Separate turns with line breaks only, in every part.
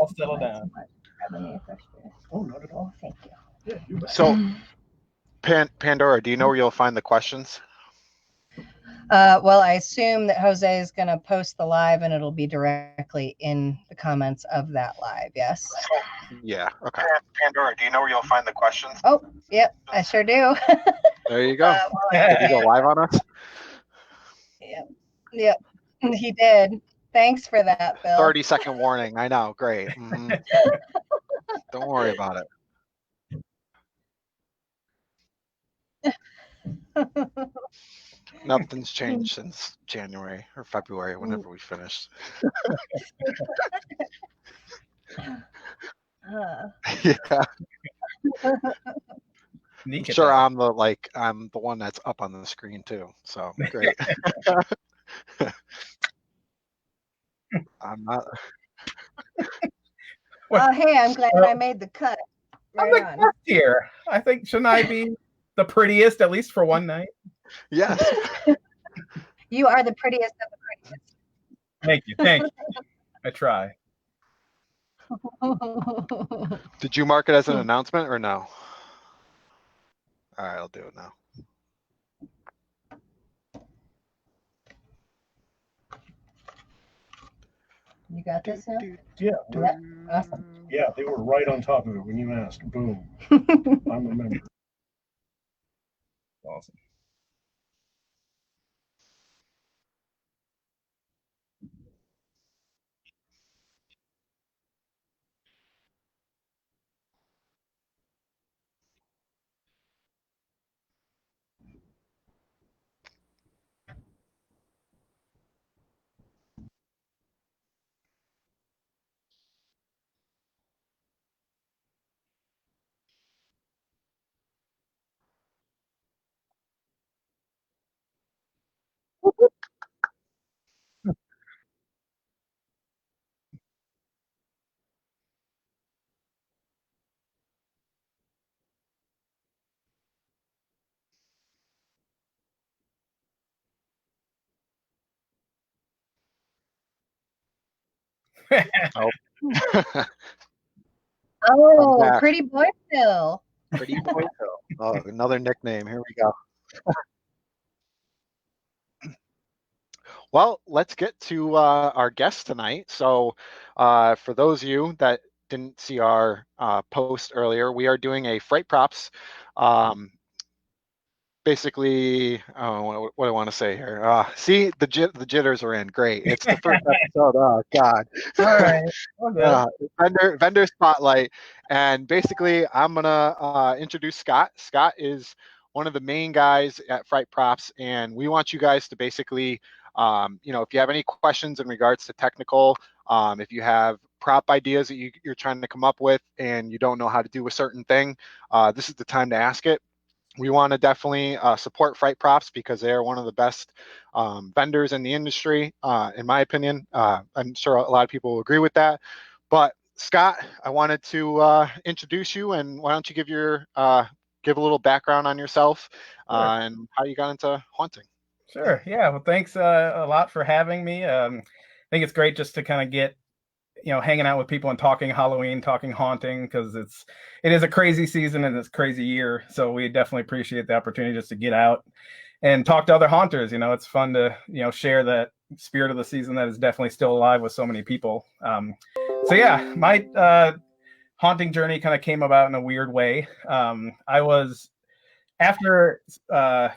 all settle down.
Oh, not at all.
Thank you.
Yeah, you bet.
So, Pandora, do you know where you'll find the questions?
Well, I assume that Jose is going to post the live and it'll be directly in the comments of that live. Yes.
Yeah. Okay. Pandora, do you know where you'll find the questions?
Oh, yep, I sure do.
There you go. Did he go live on us?
Yep, he did. Thanks for that, Bill.
30-second warning. I know. Great. Don't worry about it. Nothing's changed since January or February, whenever we finished. Yeah. I'm sure I'm the one that's up on the screen too. So great. I'm not.
Oh, hey, I'm glad I made the cut. Right
I'm the here. I think shouldn't I be the prettiest at least for one night?
Yes.
You are the prettiest of the prettiest.
Thank you. Thank you. I try.
Did you mark it as an announcement or no? All right, I'll do it now.
You got this now?
Yeah.
Yep. Awesome.
Yeah, they were right on top of it when you asked. Boom. I'm a member.
Awesome.
Oh, Pretty Boy Phil.
Pretty Boy Phil. Oh, another nickname. Here we go. Well, let's get to our guest tonight. So for those of you that didn't see our post earlier, we are doing a Fryprops. Basically, what do I want to say here? See, the jitters are in. Great. It's the first episode. Oh, God.
All right. Okay.
Vendor spotlight. And basically, I'm going to introduce Scott. Scott is one of the main guys at Fryprops, and we want you guys to basically, if you have any questions in regards to technical, if you have prop ideas that you're trying to come up with and you don't know how to do a certain thing, this is the time to ask it. We want to definitely support Fryprops because they are one of the best vendors in the industry, in my opinion. I'm sure a lot of people will agree with that. But Scott, I wanted to introduce you, and why don't you give a little background on yourself and how you got into haunting.
Sure. Yeah. Well, thanks a lot for having me. I think it's great just to kind of get hanging out with people and talking Halloween, talking haunting, because it is a crazy season and it's a crazy year. So we definitely appreciate the opportunity just to get out and talk to other haunters. It's fun to, share that spirit of the season that is definitely still alive with so many people. So yeah, my haunting journey kind of came about in a weird way. After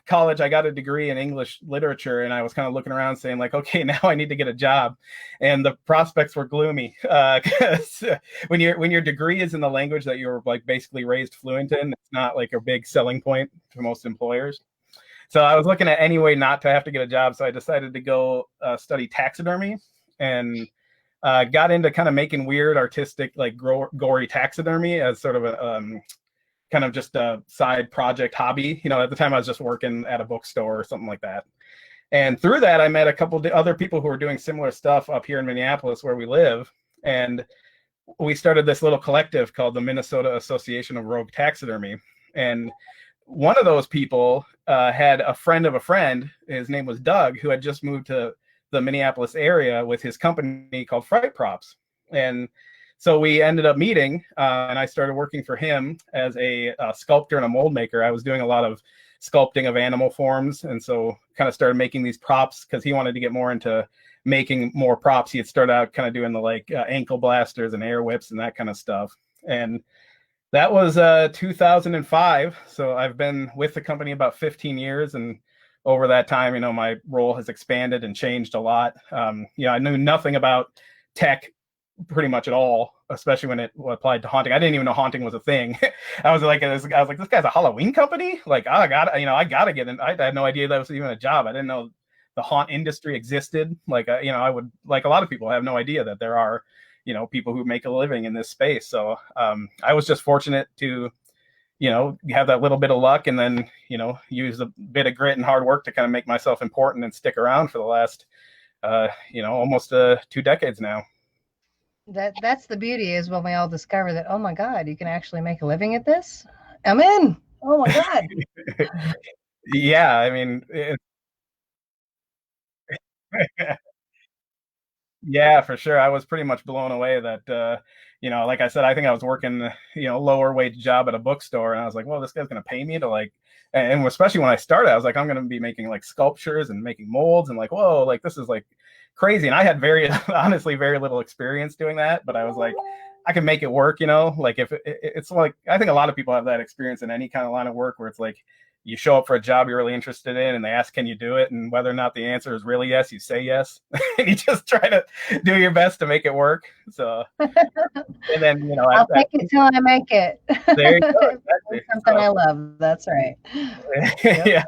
college, I got a degree in English literature, and I was kind of looking around saying like, okay, now I need to get a job. And the prospects were gloomy because when your degree is in the language that you're like basically raised fluent in, it's not like a big selling point for most employers. So I was looking at any way not to have to get a job. So I decided to go study taxidermy and got into kind of making weird artistic, like gory taxidermy as sort of a kind of just a side project hobby. At the time I was just working at a bookstore or something like that. And through that, I met a couple of other people who were doing similar stuff up here in Minneapolis where we live. And we started this little collective called the Minnesota Association of Rogue Taxidermy. And one of those people had a friend of a friend. His name was Doug, who had just moved to the Minneapolis area with his company called FrightProps. And So we ended up meeting, and I started working for him as a sculptor and a mold maker. I was doing a lot of sculpting of animal forms, and so kind of started making these props because he wanted to get more into making more props. He had started out kind of doing the like ankle blasters and air whips and that kind of stuff. And that was 2005. So I've been with the company about 15 years, and over that time, you know, my role has expanded and changed a lot. You know, I knew nothing about tech pretty much at all, especially when it applied to haunting. I didn't even know haunting was a thing. I was like, this guy's a Halloween company. Like, oh, I gotta get in. I had no idea that was even a job. I didn't know the haunt industry existed. Like, you know, I would, like a lot of people, have no idea that there are, you know, people who make a living in this space. So I was just fortunate to, you know, have that little bit of luck, and then, you know, use a bit of grit and hard work to kind of make myself important and stick around for the last, you know, almost 2 decades now.
That's the beauty, is when we all discover that, oh my God, you can actually make a living at this. I'm in. Oh my God.
Yeah, I mean, yeah, for sure. I was pretty much blown away that, you know, like I said, I think I was working, you know, lower wage job at a bookstore, and I was like, well, this guy's going to pay me to like, and especially when I started, I was like, I'm going to be making like sculptures and making molds, and like, whoa, like this is like crazy. And I had honestly, very little experience doing that, but I was like, I can make it work, you know, like if it's like, I think a lot of people have that experience in any kind of line of work where it's like, you show up for a job you're really interested in, and they ask, can you do it? And whether or not the answer is really yes, you say yes. And you just try to do your best to make it work. So, and then, you know,
I'll take it till I make it.
There you go. Exactly.
Something I love. That's right.
Yeah.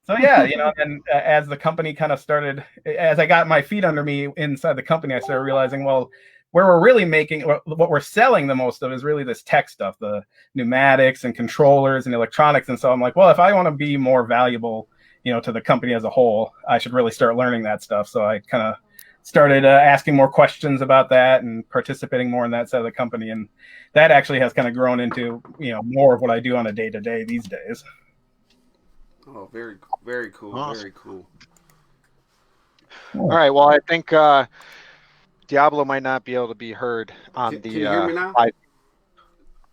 So yeah, you know, and as the company kind of started, as I got my feet under me inside the company, I started realizing, well, where we're really making, what we're selling the most of is really this tech stuff, the pneumatics and controllers and electronics. And so I'm like, well, if I want to be more valuable, you know, to the company as a whole, I should really start learning that stuff. So I kind of started asking more questions about that and participating more in that side of the company. And that actually has kind of grown into, you know, more of what I do on a day-to-day these days.
Oh, very, very cool.
Awesome.
Very cool.
All right. Well, I think Diablo might not be able to be heard on
Can you hear me now?
live.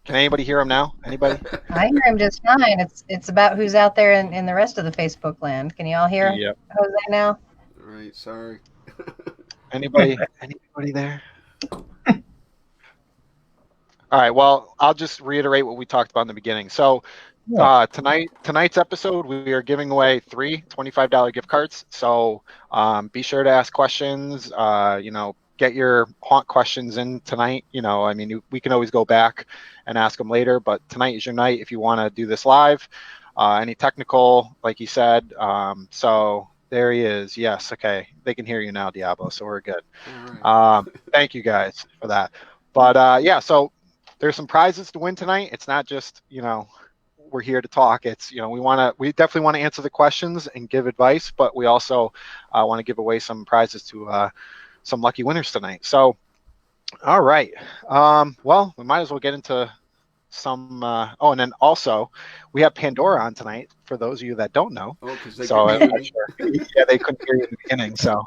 Can anybody hear him now? Anybody?
I hear him just fine. It's about who's out there in the rest of the Facebook land. Can you all hear
Yep.
Jose now?
All right. Sorry.
Anybody there? All right. Well, I'll just reiterate what we talked about in the beginning. So tonight's episode, we are giving away 3 $25 gift cards. So be sure to ask questions. You know, get your haunt questions in tonight. You know, I mean, we can always go back and ask them later, but tonight is your night if you want to do this live. Any technical, like he said. So there he is. Yes. Okay. They can hear you now, Diablo. So we're good.
All right.
Thank you guys for that. But yeah, so there's some prizes to win tonight. It's not just, you know, we're here to talk. It's, you know, we definitely want to answer the questions and give advice, but we also want to give away some prizes to some lucky winners tonight. So, all right. Well, we might as well get into some. And then also we have Pandora on tonight for those of you that don't know.
Oh, because they
So
can hear me.
yeah, they couldn't hear you in the beginning. So,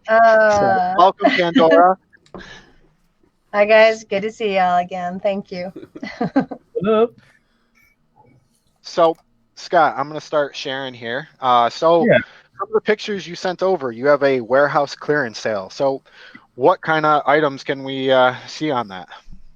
Uh,
welcome, Pandora.
Hi guys, good to see y'all again. Thank you.
So, Scott, I'm going to start sharing here. Some of the pictures you sent over, you have a warehouse clearance sale. So what kind of items can we see on that?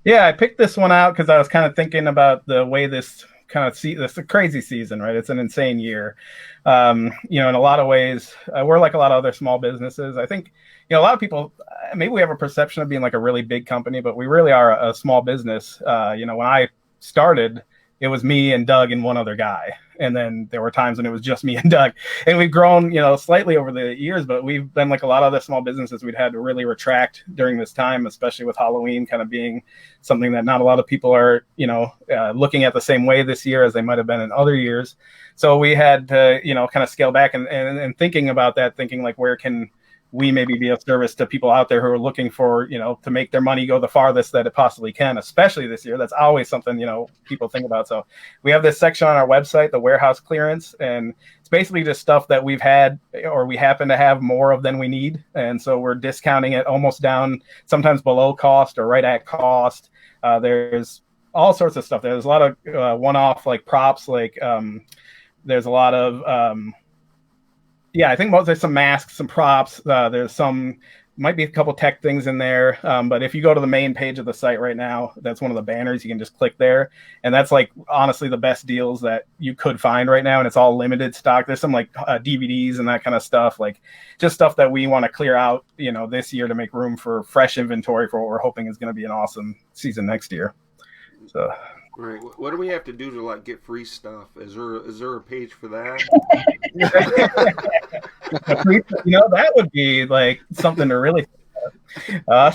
Yeah, I picked this one out because I was kind of thinking about the way this kind of this is a crazy season, right? It's an insane year. You know, in a lot of ways, we're like a lot of other small businesses. I think, you know, a lot of people, maybe we have a perception of being like a really big company, but we really are a small business. You know, when I started, it was me and Doug and one other guy. And then there were times when it was just me and Doug. And we've grown, you know, slightly over the years, but we've been like a lot of other small businesses. We'd had to really retract during this time, especially with Halloween kind of being something that not a lot of people are, you know, looking at the same way this year as they might have been in other years. So we had to, you know, kind of scale back and thinking about that, thinking like, where can we maybe be of service to people out there who are looking for, to make their money go the farthest that it possibly can, especially this year. That's always something, people think about. So we have this section on our website, the warehouse clearance, and it's basically just stuff that we've had or we happen to have more of than we need. And so we're discounting it almost down, sometimes below cost or right at cost. There's all sorts of stuff. There's a lot of one-off like props, like there's a lot of I think there's some masks, some props. There's might be a couple tech things in there. But if you go to the main page of the site right now, that's one of the banners. You can just click there. And that's like, honestly, the best deals that you could find right now. And it's all limited stock. There's some like DVDs and that kind of stuff, like just stuff that we want to clear out, this year to make room for fresh inventory for what we're hoping is going to be an awesome season next year. So.
Right. What do we have to do to like get free stuff? Is there a page for that?
That would be like something to really.
That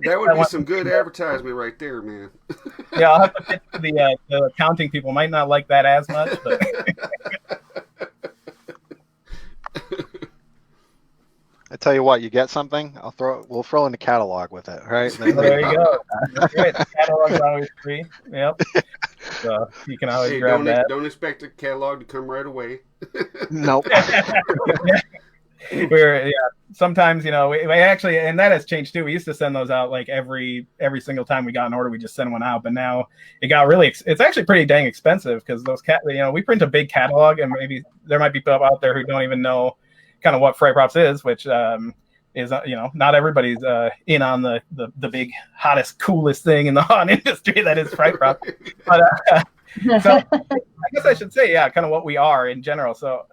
would be some good advertisement right there, man.
Yeah, I'll have to pitch to the accounting people. Might not like that as much, but.
I tell you what, you get something, we'll throw in the catalog with it, right?
There you go. That's right. The catalog's always free. Yep. So you can always grab that.
Don't expect the catalog to come right away.
Nope.
Sometimes, we actually, and that has changed too. We used to send those out like every single time we got an order, we just send one out. But now it got it's actually pretty dang expensive because those we print a big catalog, and maybe there might be people out there who don't even know kind of what Fryprops is, which is not everybody's in on the big hottest coolest thing in the haunt industry that is Fryprops. But so I guess I should say kind of what we are in general. So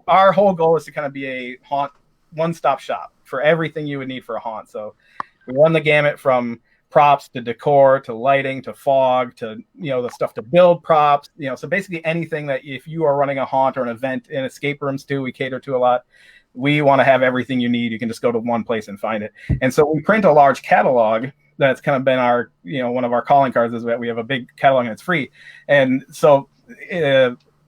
our whole goal is to kind of be a haunt one-stop shop for everything you would need for a haunt. So we run the gamut from props to decor to lighting to fog to the stuff to build props, so basically anything that if you are running a haunt or an event in escape rooms too, we cater to a lot. We want to have everything you need. You can just go to one place and find it. And so we print a large catalog. That's kind of been our one of our calling cards, is that we have a big catalog and it's free. And so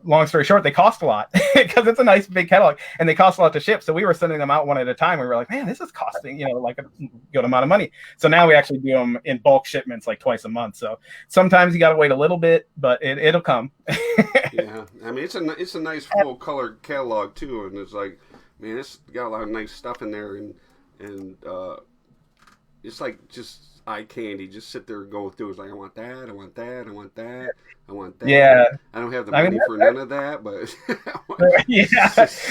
long story short, they cost a lot because it's a nice big catalog and they cost a lot to ship. So we were sending them out one at a time. We were like, man, this is costing, like a good amount of money. So now we actually do them in bulk shipments, like twice a month. So sometimes you got to wait a little bit, but it'll come.
Yeah. I mean, it's a nice full color catalog too. And it's like, man, it's got a lot of nice stuff in there. And it's like just eye candy. Just sit there and go through. It's like, I want that. I want that. I want that. I want that.
Yeah.
I don't have the money for none of that, but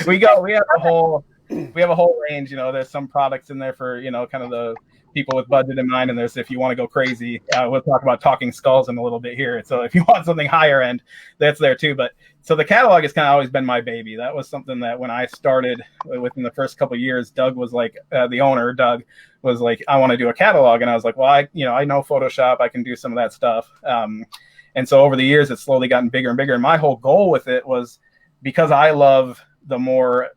we have a whole range. There's some products in there for kind of the people with budget in mind, and there's, if you want to go crazy, we'll talk about talking skulls in a little bit here. So if you want something higher end, that's there too. But so the catalog has kind of always been my baby. That was something that when I started within the first couple of years, Doug was like, the owner, Doug was like, I want to do a catalog. And I was like, well, I know Photoshop, I can do some of that stuff. And so over the years, it's slowly gotten bigger and bigger. And my whole goal with it was, because I love the more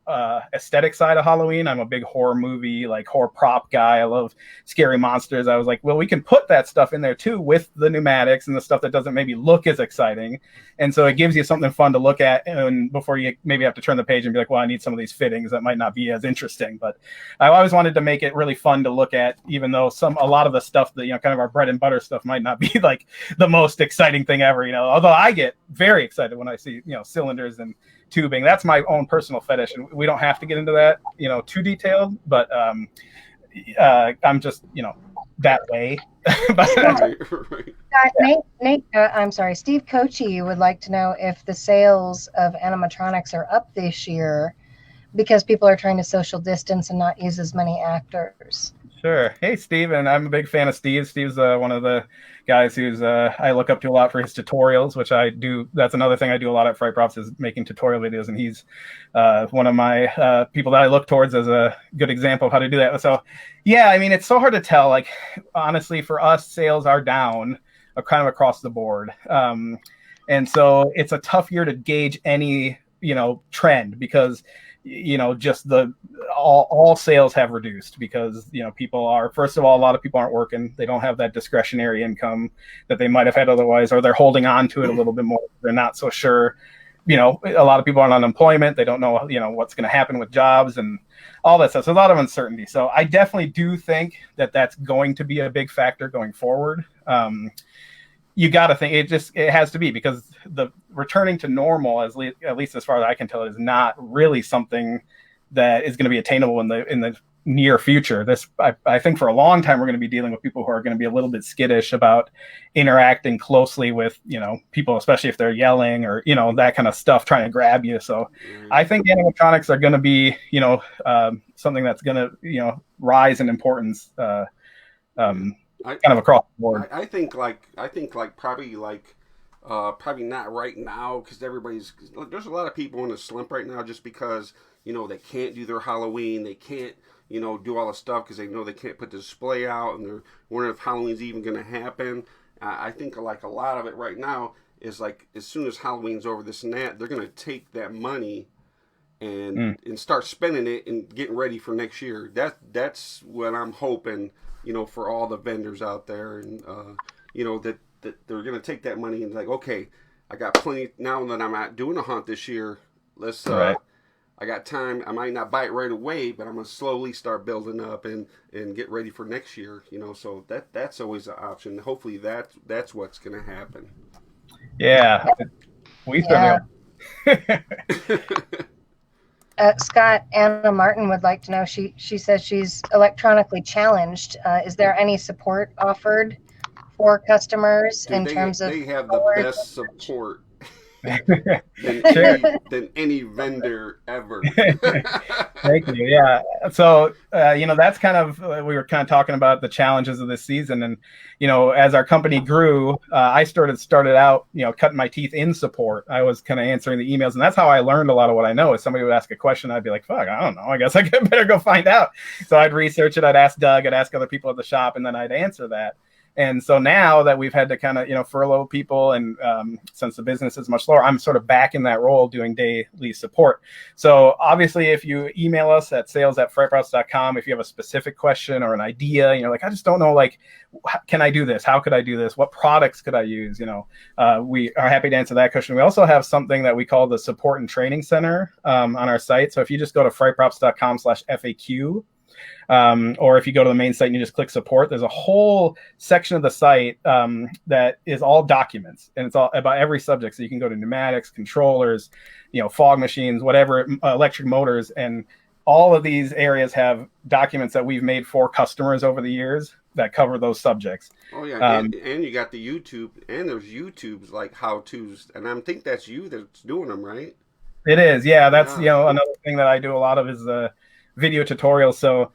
aesthetic side of Halloween. I'm a big horror movie, like horror prop guy. I love scary monsters. I was like, well, we can put that stuff in there too with the pneumatics and the stuff that doesn't maybe look as exciting. And so it gives you something fun to look at, and before you maybe have to turn the page and be like, well, I need some of these fittings that might not be as interesting. But I always wanted to make it really fun to look at, even though a lot of the stuff that, kind of our bread and butter stuff might not be like the most exciting thing ever, although I get very excited when I see, cylinders and tubing. That's my own personal fetish, and we don't have to get into that too detailed, but I'm just that way.
Nate, I'm sorry, Steve Kochi would like to know if the sales of animatronics are up this year because people are trying to social distance and not use as many actors.
Sure. Hey, Steve, and I'm a big fan of Steve. Steve's one of the guys who's I look up to a lot for his tutorials, which I do. That's another thing I do a lot at Fryprops, is making tutorial videos, and he's one of my people that I look towards as a good example of how to do that. So, yeah, I mean, it's so hard to tell. Like, honestly, for us, sales are down kind of across the board, and so it's a tough year to gauge any trend, because just all sales have reduced because, people are, first of all, a lot of people aren't working. They don't have that discretionary income that they might have had otherwise, or they're holding on to it a little bit more. They're not so sure, you know, a lot of people are on unemployment. They don't know, you know, what's going to happen with jobs and all that stuff. So a lot of uncertainty. So I definitely do think that that's going to be a big factor going forward. You got to think it has to be, because the returning to normal, at least as far as I can tell, is not really something that is going to be attainable in the near future. I think for a long time we're going to be dealing with people who are going to be a little bit skittish about interacting closely with, you know, people, especially if they're yelling or, you know, that kind of stuff, trying to grab you. So I think animatronics are going to be, you know, something that's going to, you know, rise in importance kind of across the board.
I think probably not right now, because there's a lot of people in a slump right now just because, you know, they can't do their Halloween, they can't, you know, do all the stuff because they know they can't put the display out, and they're wondering if Halloween's even going to happen. I think like a lot of it right now is like, as soon as Halloween's over, this and that, they're going to take that money and start spending it and getting ready for next year. That's what I'm hoping, you know, for all the vendors out there, and you know, that they're going to take that money and like, okay, I got plenty now that I'm out doing a hunt this year. Let's I got time. I might not buy it right away, but I'm gonna slowly start building up and get ready for next year. You know, so that's always an option. Hopefully that's what's gonna happen.
Yeah, we certainly.
Scott, Anna Martin would like to know. She says she's electronically challenged. Is there any support offered for customers terms of?
They have the best support than any vendor ever.
Thank you. Yeah. So, you know, that's kind of, we were kind of talking about the challenges of this season. And, you know, as our company grew, I started out, you know, cutting my teeth in support. I was kind of answering the emails. And that's how I learned a lot of what I know. Is somebody would ask a question, I'd be like, fuck, I don't know. I guess I better go find out. So I'd research it. I'd ask Doug, I'd ask other people at the shop, and then I'd answer that. And so now that we've had to kind of, you know, furlough people, and since the business is much slower, I'm sort of back in that role doing daily support. So obviously, if you email us at sales@frightprops.com, if you have a specific question or an idea, and you're like, I just don't know, like, can I do this? How could I do this? What products could I use? You know, we are happy to answer that question. We also have something that we call the Support and Training Center on our site. So if you just go to frightprops.com/FAQ, or if you go to the main site and you just click support, there's a whole section of the site that is all documents, and it's all about every subject. So you can go to pneumatics, controllers, you know, fog machines, whatever, electric motors, and all of these areas have documents that we've made for customers over the years that cover those subjects.
Oh yeah, and you got the YouTube, and there's YouTube's like how-tos, and I think that's you that's doing them, right?
It is, yeah. That's you know, another thing that I do a lot of is video tutorials. So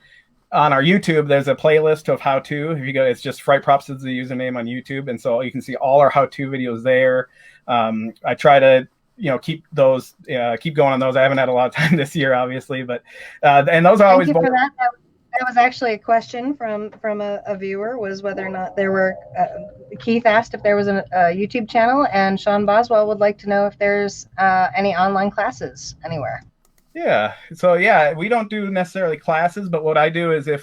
on our YouTube, there's a playlist of how-to. If you go, it's just Fryprops is the username on YouTube, and so you can see all our how-to videos there. I try to, you know, keep going on those. I haven't had a lot of time this year, obviously, but and those are always.
Thank you for that. That was actually a question from a viewer, was whether or not there were. Keith asked if there was a YouTube channel, and Sean Boswell would like to know if there's any online classes anywhere.
Yeah. So yeah, we don't do necessarily classes, but what I do is if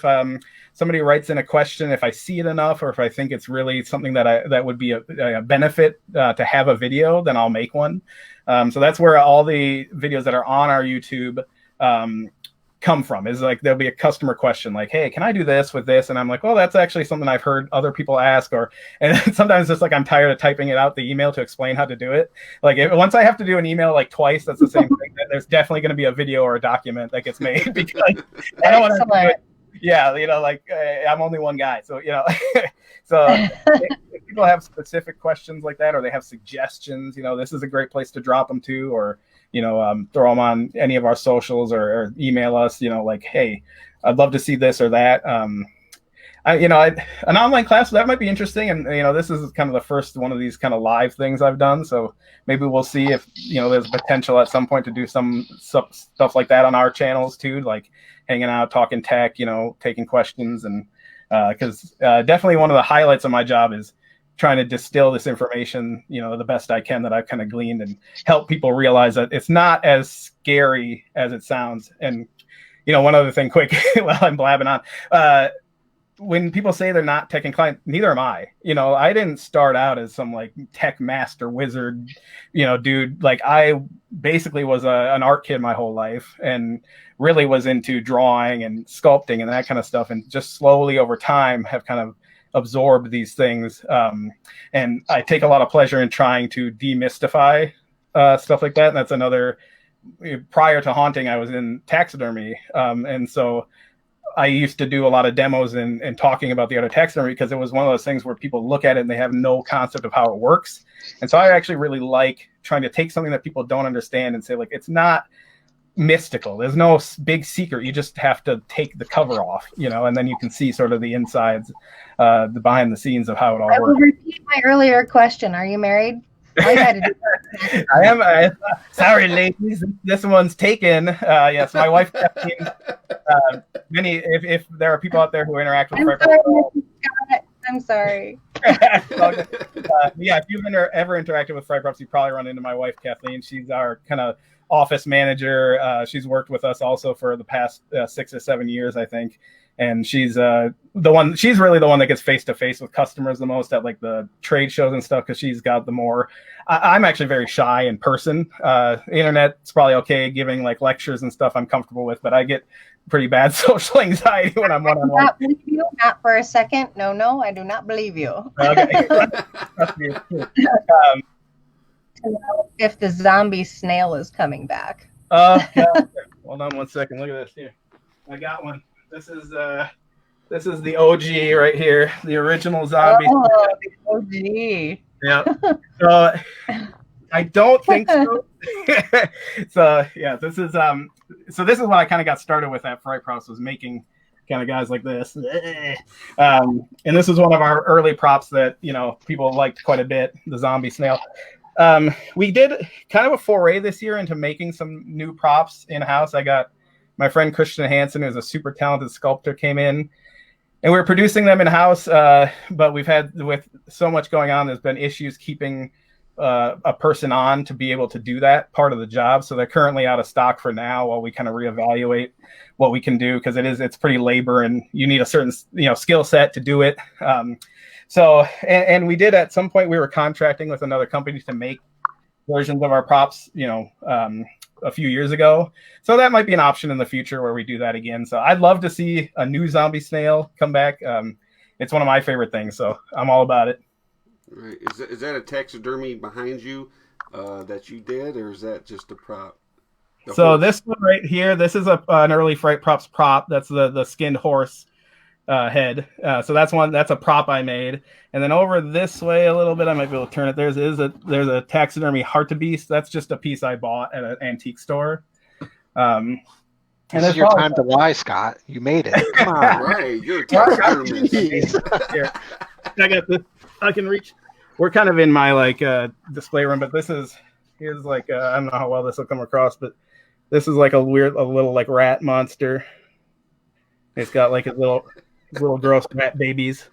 somebody writes in a question, if I see it enough, or if I think it's really something that would be a benefit to have a video, then I'll make one. So that's where all the videos that are on our YouTube come from. Is like there'll be a customer question like, hey, can I do this with this? And I'm like, well, that's actually something I've heard other people ask. And sometimes it's like I'm tired of typing it out the email to explain how to do it. Like once I have to do an email like twice, that's the same thing. Then there's definitely going to be a video or a document that gets made, because I don't want to do it. Yeah, you know, like I'm only one guy, so you know. So if people have specific questions like that, or they have suggestions, you know, this is a great place to drop them to, or you know, throw them on any of our socials, or email us, you know, like, hey, I'd love to see this or that. An online class, that might be interesting. And, you know, this is kind of the first one of these kind of live things I've done. So maybe we'll see if, you know, there's potential at some point to do some stuff like that on our channels too, like hanging out, talking tech, you know, taking questions. And because definitely one of the highlights of my job is trying to distill this information, you know, the best I can that I've kind of gleaned, and help people realize that it's not as scary as it sounds. And, you know, one other thing quick while I'm blabbing on, when people say they're not tech inclined, neither am I. You know, I didn't start out as some like tech master wizard, you know, dude. Like I basically was an art kid my whole life and really was into drawing and sculpting and that kind of stuff. And just slowly over time have kind of absorbed these things. And I take a lot of pleasure in trying to demystify stuff like that. And that's another, prior to haunting, I was in taxidermy. And so I used to do a lot of demos and talking about the art of taxidermy because it was one of those things where people look at it and they have no concept of how it works. And so I actually really like trying to take something that people don't understand and say, like, it's not mystical. There's no big secret. You just have to take the cover off, you know, and then you can see sort of the insides, the behind the scenes of how it all works.
I will repeat my earlier question. Are you married? All you had to do that.
I am. Sorry, ladies. This one's taken. Yes, my wife. If there are people out there who interact with
I'm sorry.
Yeah, if you've ever interacted with Fryprops, you probably run into my wife, Kathleen. She's our kind of office manager. She's worked with us also for the past 6 or 7 years, I think. And she's she's really the one that gets face to face with customers the most at like the trade shows and stuff, because she's got the more. I'm actually very shy in person. Internet's probably okay, giving like lectures and stuff I'm comfortable with, but I get pretty bad social anxiety when I'm one-on-one.
I do not believe you, not for a second. No, I do not believe you.
Okay.
If the zombie snail is coming back.
Yeah. Hold on one second. Look at this here. I got one. This is the OG right here, the original zombie.
Oh, the OG.
Yeah. So I don't think so. So yeah, this is what I kind of got started with at Fryprops, was making kind of guys like this. And this is one of our early props that, you know, people liked quite a bit, the Zombie Snail. We did kind of a foray this year into making some new props in-house. I got my friend Christian Hansen, who's a super talented sculptor, came in, and we were producing them in-house. But we've had, with so much going on, there's been issues keeping a person on to be able to do that part of the job. So they're currently out of stock for now while we kind of reevaluate what we can do, because it's pretty labor and you need a certain, you know, skill set to do it. So we did, at some point, we were contracting with another company to make versions of our props, you know, a few years ago. So that might be an option in the future where we do that again. So I'd love to see a new Zombie Snail come back. It's one of my favorite things, so I'm all about it.
Right. Is that a taxidermy behind you that you did, or is that just a prop?
So this one right here, this is an early Fryprops prop. That's the skinned horse head. So that's a prop I made. And then over this way a little bit, I might be able to turn it. There's a taxidermy hartebeest. That's just a piece I bought at an antique store.
And this is your time to lie, Scott. You made it. Come on.
Right, you're a taxidermist.
Here, I got this. I can reach. We're kind of in my like display room, but here's like I don't know how well this will come across, but this is like a little like rat monster. It's got like a little gross rat babies.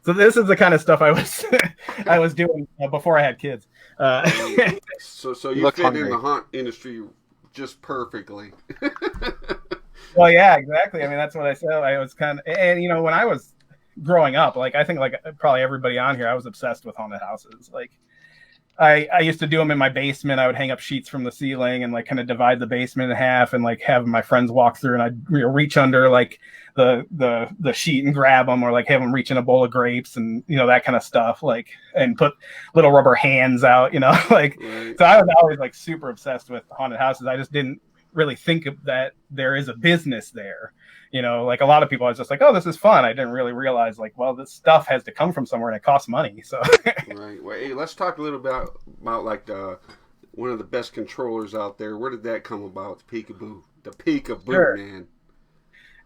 So this is the kind of stuff I was doing before I had kids.
So you fit in the haunt industry just perfectly.
Well, yeah, exactly. I mean, that's what I said. I was kind of, and you know, when I was growing up, like I think like probably everybody on here, I was obsessed with haunted houses. Like I used to do them in my basement. I would hang up sheets from the ceiling and like kind of divide the basement in half and like have my friends walk through, and I'd reach under like the sheet and grab them, or like have them reach in a bowl of grapes and, you know, that kind of stuff, like, and put little rubber hands out, you know, like, right. So I was always like super obsessed with haunted houses. I just didn't really think of that there is a business there. You know, like a lot of people, I was just like, oh, this is fun. I didn't really realize, like, well, this stuff has to come from somewhere and it costs money. So,
right. Well, hey, let's talk a little bit about like one of the best controllers out there. Where did that come about? The Peekaboo, sure. Man.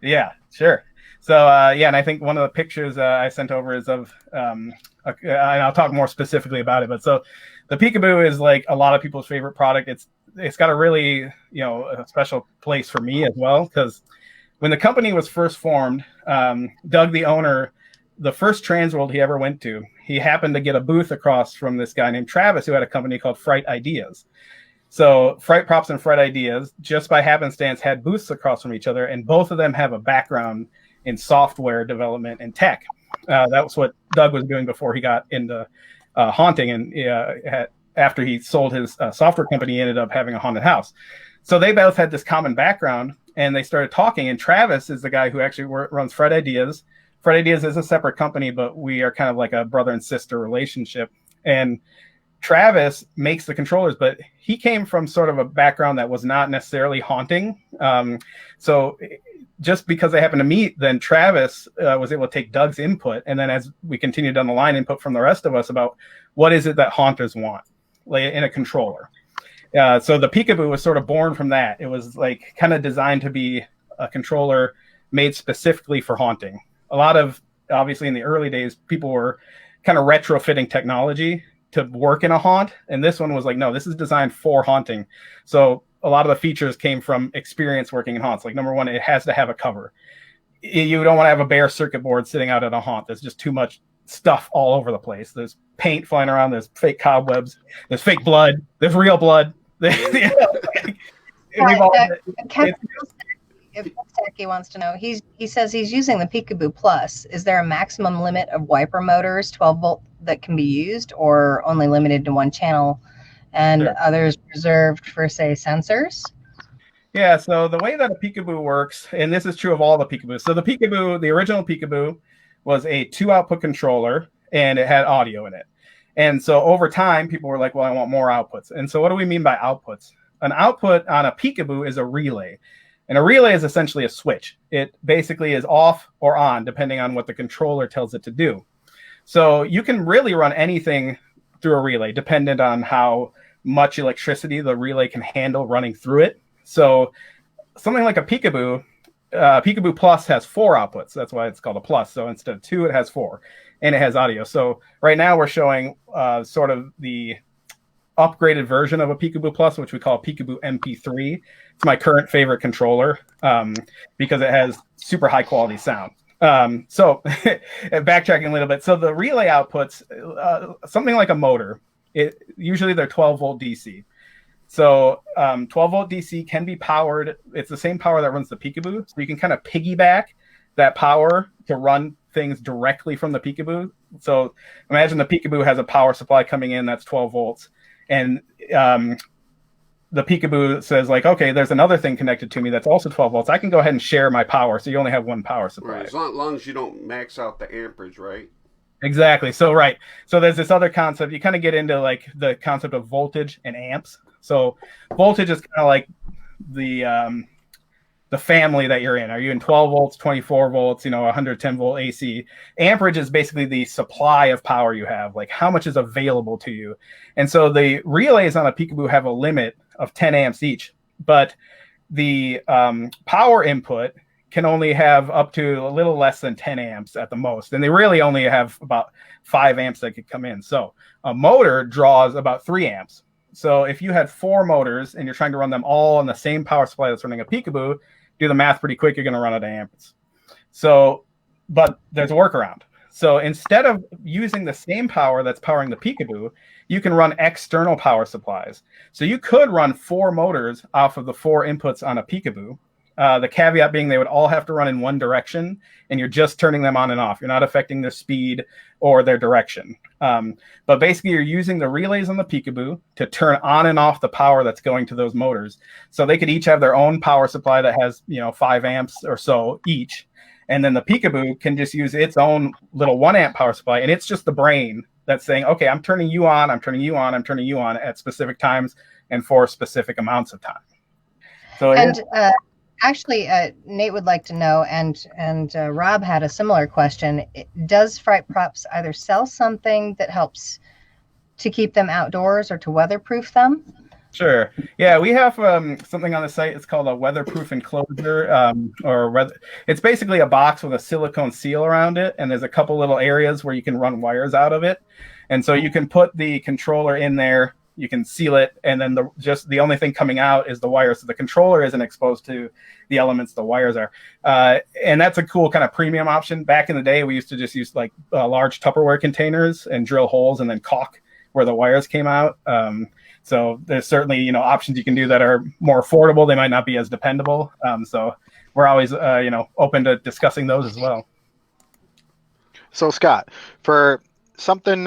Yeah, sure. So, yeah, and I think one of the pictures I sent over is of, and I'll talk more specifically about it. But so, the Peekaboo is like a lot of people's favorite product. It's got a really, you know, a special place for me as well, because when the company was first formed, Doug, the owner, the first Transworld he ever went to, he happened to get a booth across from this guy named Travis, who had a company called Fright Ideas. So FrightProps and Fright Ideas, just by happenstance, had booths across from each other, and both of them have a background in software development and tech. That was what Doug was doing before he got into haunting, and after he sold his software company, he ended up having a haunted house. So they both had this common background, and they started talking. And Travis is the guy who actually runs Fright Ideas. Fright Ideas is a separate company, but we are kind of like a brother and sister relationship. And Travis makes the controllers, but he came from sort of a background that was not necessarily haunting. So just because they happened to meet, then Travis was able to take Doug's input. And then as we continued down the line, input from the rest of us about what is it that haunters want in a controller. So the Peekaboo was sort of born from that. It was like kind of designed to be a controller made specifically for haunting. A lot of, obviously in the early days, people were kind of retrofitting technology to work in a haunt. And this one was like, no, this is designed for haunting. So a lot of the features came from experience working in haunts. Like number one, it has to have a cover. You don't want to have a bare circuit board sitting out at a haunt. There's just too much stuff all over the place. There's paint flying around. There's fake cobwebs. There's fake blood. There's real blood.
If Tacky wants to know, he says he's using the Peekaboo Plus. Is there a maximum limit of wiper motors, 12 volt, that can be used, or only limited to one channel, and
Sure.
others reserved for, say, sensors?
Yeah, so the way that a Peekaboo works, and this is true of all the Peekaboos. So the Peekaboo, the original Peekaboo, was a 2-output controller, and it had audio in it. And so over time, people were like, well, I want more outputs. And so what do we mean by outputs? An output on a Peekaboo is a relay. And a relay is essentially a switch. It basically is off or on, depending on what the controller tells it to do. So you can really run anything through a relay, dependent on how much electricity the relay can handle running through it. So something like a Peekaboo, Peekaboo Plus has 4 outputs. That's why it's called a plus. So instead of 2, it has 4. And it has audio. So right now we're showing sort of the upgraded version of a Peekaboo Plus, which we call Peekaboo MP3. It's my current favorite controller because it has super high quality sound. So backtracking a little bit. So the relay outputs, something like a motor, usually they're 12 volt DC. So 12 volt DC can be powered. It's the same power that runs the Peekaboo. So you can kind of piggyback that power to run things directly from the Peekaboo. So imagine the Peekaboo has a power supply coming in that's 12 volts. And the Peekaboo says like, okay, there's another thing connected to me that's also 12 volts. I can go ahead and share my power. So you only have one power supply.
Right. As long as you don't max out the amperage, right?
Exactly. So, right. So there's this other concept. You kind of get into like the concept of voltage and amps. So voltage is kind of like the family that you're in. Are you in 12 volts, 24 volts, 110 volt AC? Amperage is basically the supply of power you have, like how much is available to you. And so the relays on a Peekaboo have a limit of 10 amps each, but the power input can only have up to a little less than 10 amps at the most. And they really only have about 5 amps that could come in. So a motor draws about 3 amps. So if you had 4 motors and you're trying to run them all on the same power supply that's running a Peekaboo, do the math pretty quick, you're going to run out of amps. So, but there's a workaround. So instead of using the same power that's powering the Peekaboo, you can run external power supplies. So you could run 4 motors off of the 4 inputs on a Peekaboo. The caveat being they would all have to run in one direction, and you're just turning them on and off. You're not affecting their speed or their direction. But basically, you're using the relays on the Peekaboo to turn on and off the power that's going to those motors. So they could each have their own power supply that has 5 amps or so each. And then the Peekaboo can just use its own little 1 amp power supply. And it's just the brain that's saying, okay, I'm turning you on, I'm turning you on, I'm turning you on at specific times and for specific amounts of time. So
actually, Nate would like to know, and Rob had a similar question. Does Fryprops either sell something that helps to keep them outdoors or to weatherproof them?
Sure. Yeah, we have something on the site. It's called a weatherproof enclosure, it's basically a box with a silicone seal around it, and there's a couple little areas where you can run wires out of it. And so you can put the controller in there, you can seal it, and then the only thing coming out is the wire. So the controller isn't exposed to the elements the wires are. And that's a cool kind of premium option. Back in the day, we used to just use like large Tupperware containers and drill holes and then caulk where the wires came out. So there's certainly, options you can do that are more affordable. They might not be as dependable. So we're always open to discussing those as well.
So Scott, for something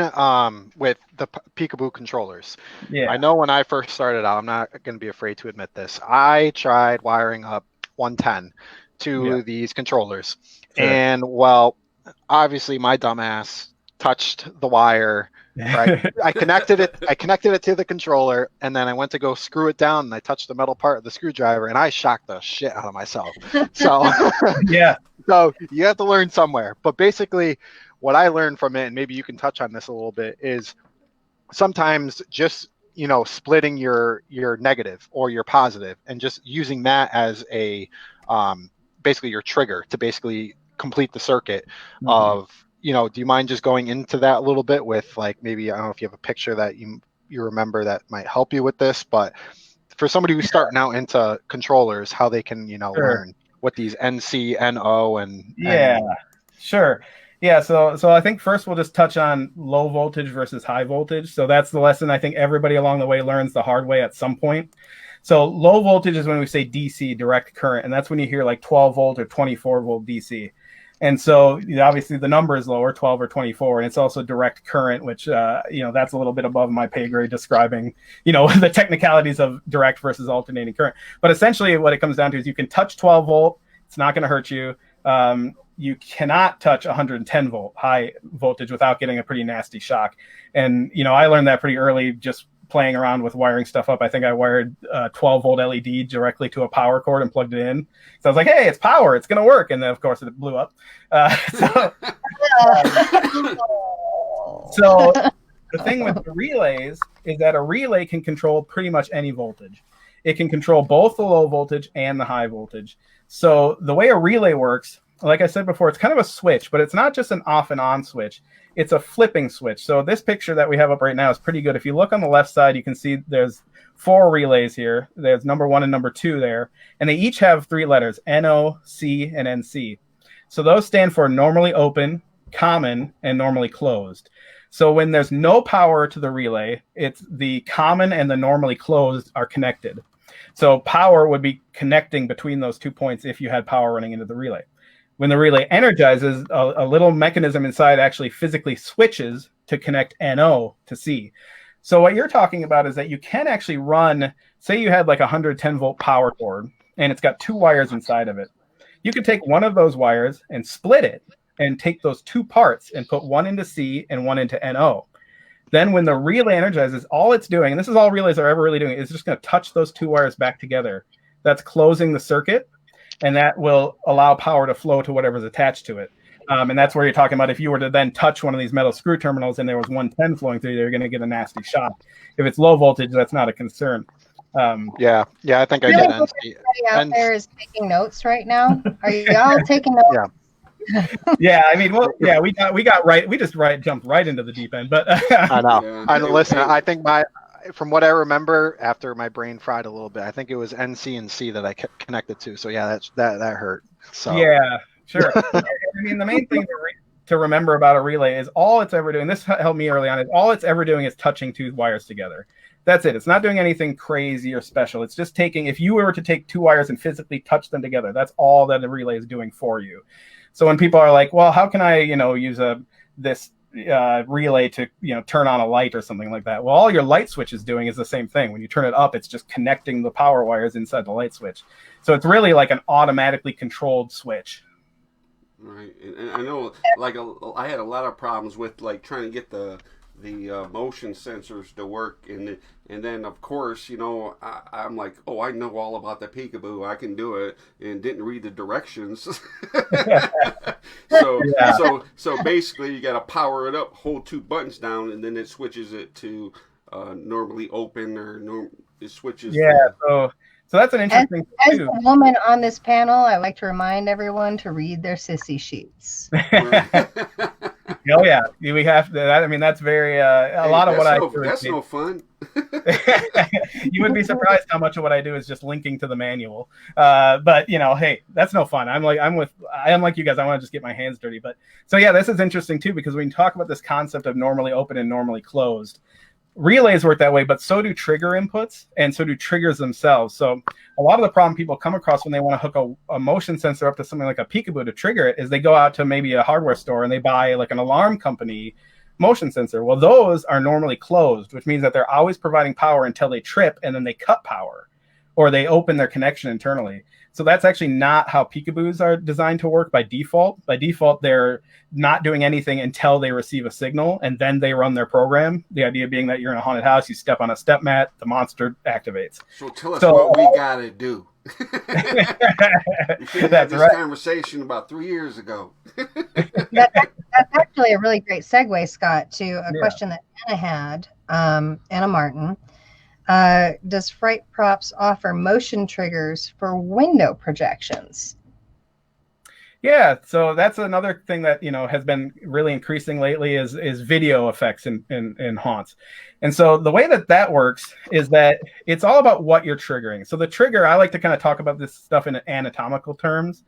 with the Peekaboo controllers,
Yeah.
I know when I first started out, I'm not going to be afraid to admit this, I tried wiring up 110 to these controllers.
Sure.
And well, obviously my dumbass touched the wire. Right. I connected it to the controller, and then I went to go screw it down, and I touched the metal part of the screwdriver, and I shocked the shit out of myself. So
yeah.
So you have to learn somewhere. But basically what I learned from it, and maybe you can touch on this a little bit, is sometimes just splitting your negative or your positive and just using that as a basically your trigger to basically complete the circuit of do you mind just going into that a little bit with, like, maybe, I don't know if you have a picture that you remember that might help you with this, but for somebody who's starting out into controllers, how they can learn what these NC, NO, and
sure. Yeah, so I think first we'll just touch on low voltage versus high voltage. So that's the lesson I think everybody along the way learns the hard way at some point. So low voltage is when we say DC, direct current, and that's when you hear like 12 volt or 24 volt DC. And so obviously the number is lower, 12 or 24, and it's also direct current, which that's a little bit above my pay grade describing the technicalities of direct versus alternating current. But essentially what it comes down to is you can touch 12 volt, it's not going to hurt you. You cannot touch 110 volt high voltage without getting a pretty nasty shock. And I learned that pretty early just playing around with wiring stuff up. I think I wired 12 volt LED directly to a power cord and plugged it in. So I was like, hey, it's power, it's going to work. And then of course it blew up. So the thing with the relays is that a relay can control pretty much any voltage. It can control both the low voltage and the high voltage. So the way a relay works, like I said before, it's kind of a switch, but it's not just an off and on switch. It's a flipping switch. So this picture that we have up right now is pretty good. If you look on the left side, you can see there's 4 relays here. There's number 1 and number 2 there. And they each have 3 letters, NO, C, and NC. So those stand for normally open, common, and normally closed. So when there's no power to the relay, it's the common and the normally closed are connected. So power would be connecting between those 2 points if you had power running into the relay. When the relay energizes, a little mechanism inside actually physically switches to connect NO to C. So what you're talking about is that you can actually run, say you had like a 110 volt power cord, and it's got 2 wires inside of it. You could take one of those wires and split it and take those 2 parts and put one into C and one into NO. Then when the relay energizes, all it's doing, and this is all relays are ever really doing, is just going to touch those 2 wires back together. That's closing the circuit. And that will allow power to flow to whatever's attached to it. And that's where you're talking about if you were to then touch one of these metal screw terminals and there was 110 flowing through, you're going to get a nasty shock. If it's low voltage, that's not a concern.
I think
really
I get NC.
Out there is taking notes right now. Are you all taking notes?
Yeah. I mean, we just jumped right into the deep end. But
I know. Yeah. Listen, I think from what I remember, after my brain fried a little bit, I think it was NC and C that I kept connected to. So yeah, that hurt. So
yeah, sure. I mean, the main thing to remember about a relay is all it's ever doing. This helped me early on. Is all it's ever doing is touching 2 wires together. That's it. It's not doing anything crazy or special. It's just taking. If you were to take 2 wires and physically touch them together, that's all that the relay is doing for you. So when people are like, well, how can I, use this relay to turn on a light or something like that? Well, all your light switch is doing is the same thing. When you turn it up, it's just connecting the power wires inside the light switch. So it's really like an automatically controlled switch.
Right, and I know, like, I had a lot of problems with like trying to get the motion sensors to work, and then of course I'm like, oh, I know all about the Peekaboo, I can do it, and didn't read the directions. So basically you got to power it up, hold 2 buttons down, and then it switches it to normally open, or it switches.
So that's an interesting
as a woman on this panel, I like to remind everyone to read their sissy sheets.
Oh yeah, we have to. I mean, that's very a lot of what I do.
That's no fun.
You would be surprised how much of what I do is just linking to the manual. But hey, that's no fun. I'm like you guys. I want to just get my hands dirty. But so yeah, this is interesting too, because when you talk about this concept of normally open and normally closed, relays work that way, but so do trigger inputs, and so do triggers themselves. So a lot of the problem people come across when they want to hook a motion sensor up to something like a Peekaboo to trigger it is they go out to maybe a hardware store and they buy like an alarm company motion sensor. Well, those are normally closed, which means that they're always providing power until they trip and then they cut power or they open their connection internally. So that's actually not how Peekaboos are designed to work by default. By default, they're not doing anything until they receive a signal, and then they run their program. The idea being that you're in a haunted house, you step on a step mat, the monster activates.
So tell us what we gotta do. We should have had this conversation about 3 years ago.
That's actually a really great segue, Scott, to a question that Anna had, Anna Martin. Does Fryprops offer motion triggers for window projections?
Yeah, so that's another thing that has been really increasing lately is video effects in haunts. And so the way that works is that it's all about what you're triggering. So the trigger, I like to kind of talk about this stuff in anatomical terms.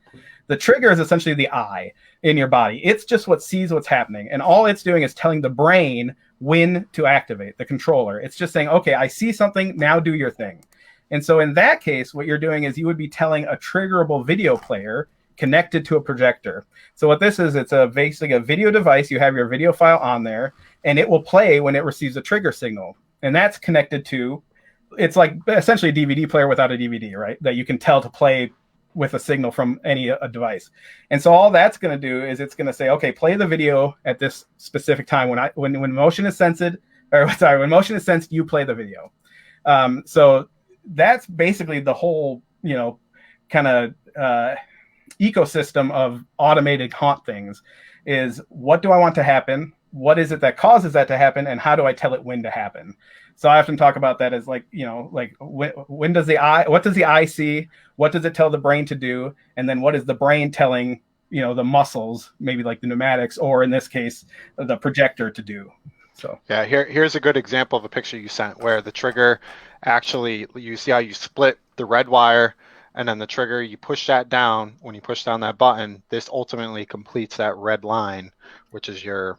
The trigger is essentially the eye in your body. It's just what sees what's happening. And all it's doing is telling the brain when to activate the controller. It's just saying, okay, I see something, now do your thing. And so in that case, what you're doing is you would be telling a triggerable video player connected to a projector. So what this is, it's basically a video device. You have your video file on there, and it will play when it receives a trigger signal. And that's connected to, it's like essentially a DVD player without a DVD, right? That you can tell to play with a signal from any device. And so all that's going to do is it's going to say, okay, play the video at this specific time. When motion is sensed, when motion is sensed, you play the video. So that's basically the whole, kind of ecosystem of automated haunt things is what do I want to happen? What is it that causes that to happen? And how do I tell it when to happen? So I often talk about that as like when does what does the eye see? What does it tell the brain to do? And then what is the brain telling, the muscles, maybe like the pneumatics, or in this case, the projector to do? So
yeah, here's a good example of a picture you sent where the trigger actually, you see how you split the red wire and then the trigger, you push that down. When you push down that button, this ultimately completes that red line, which is your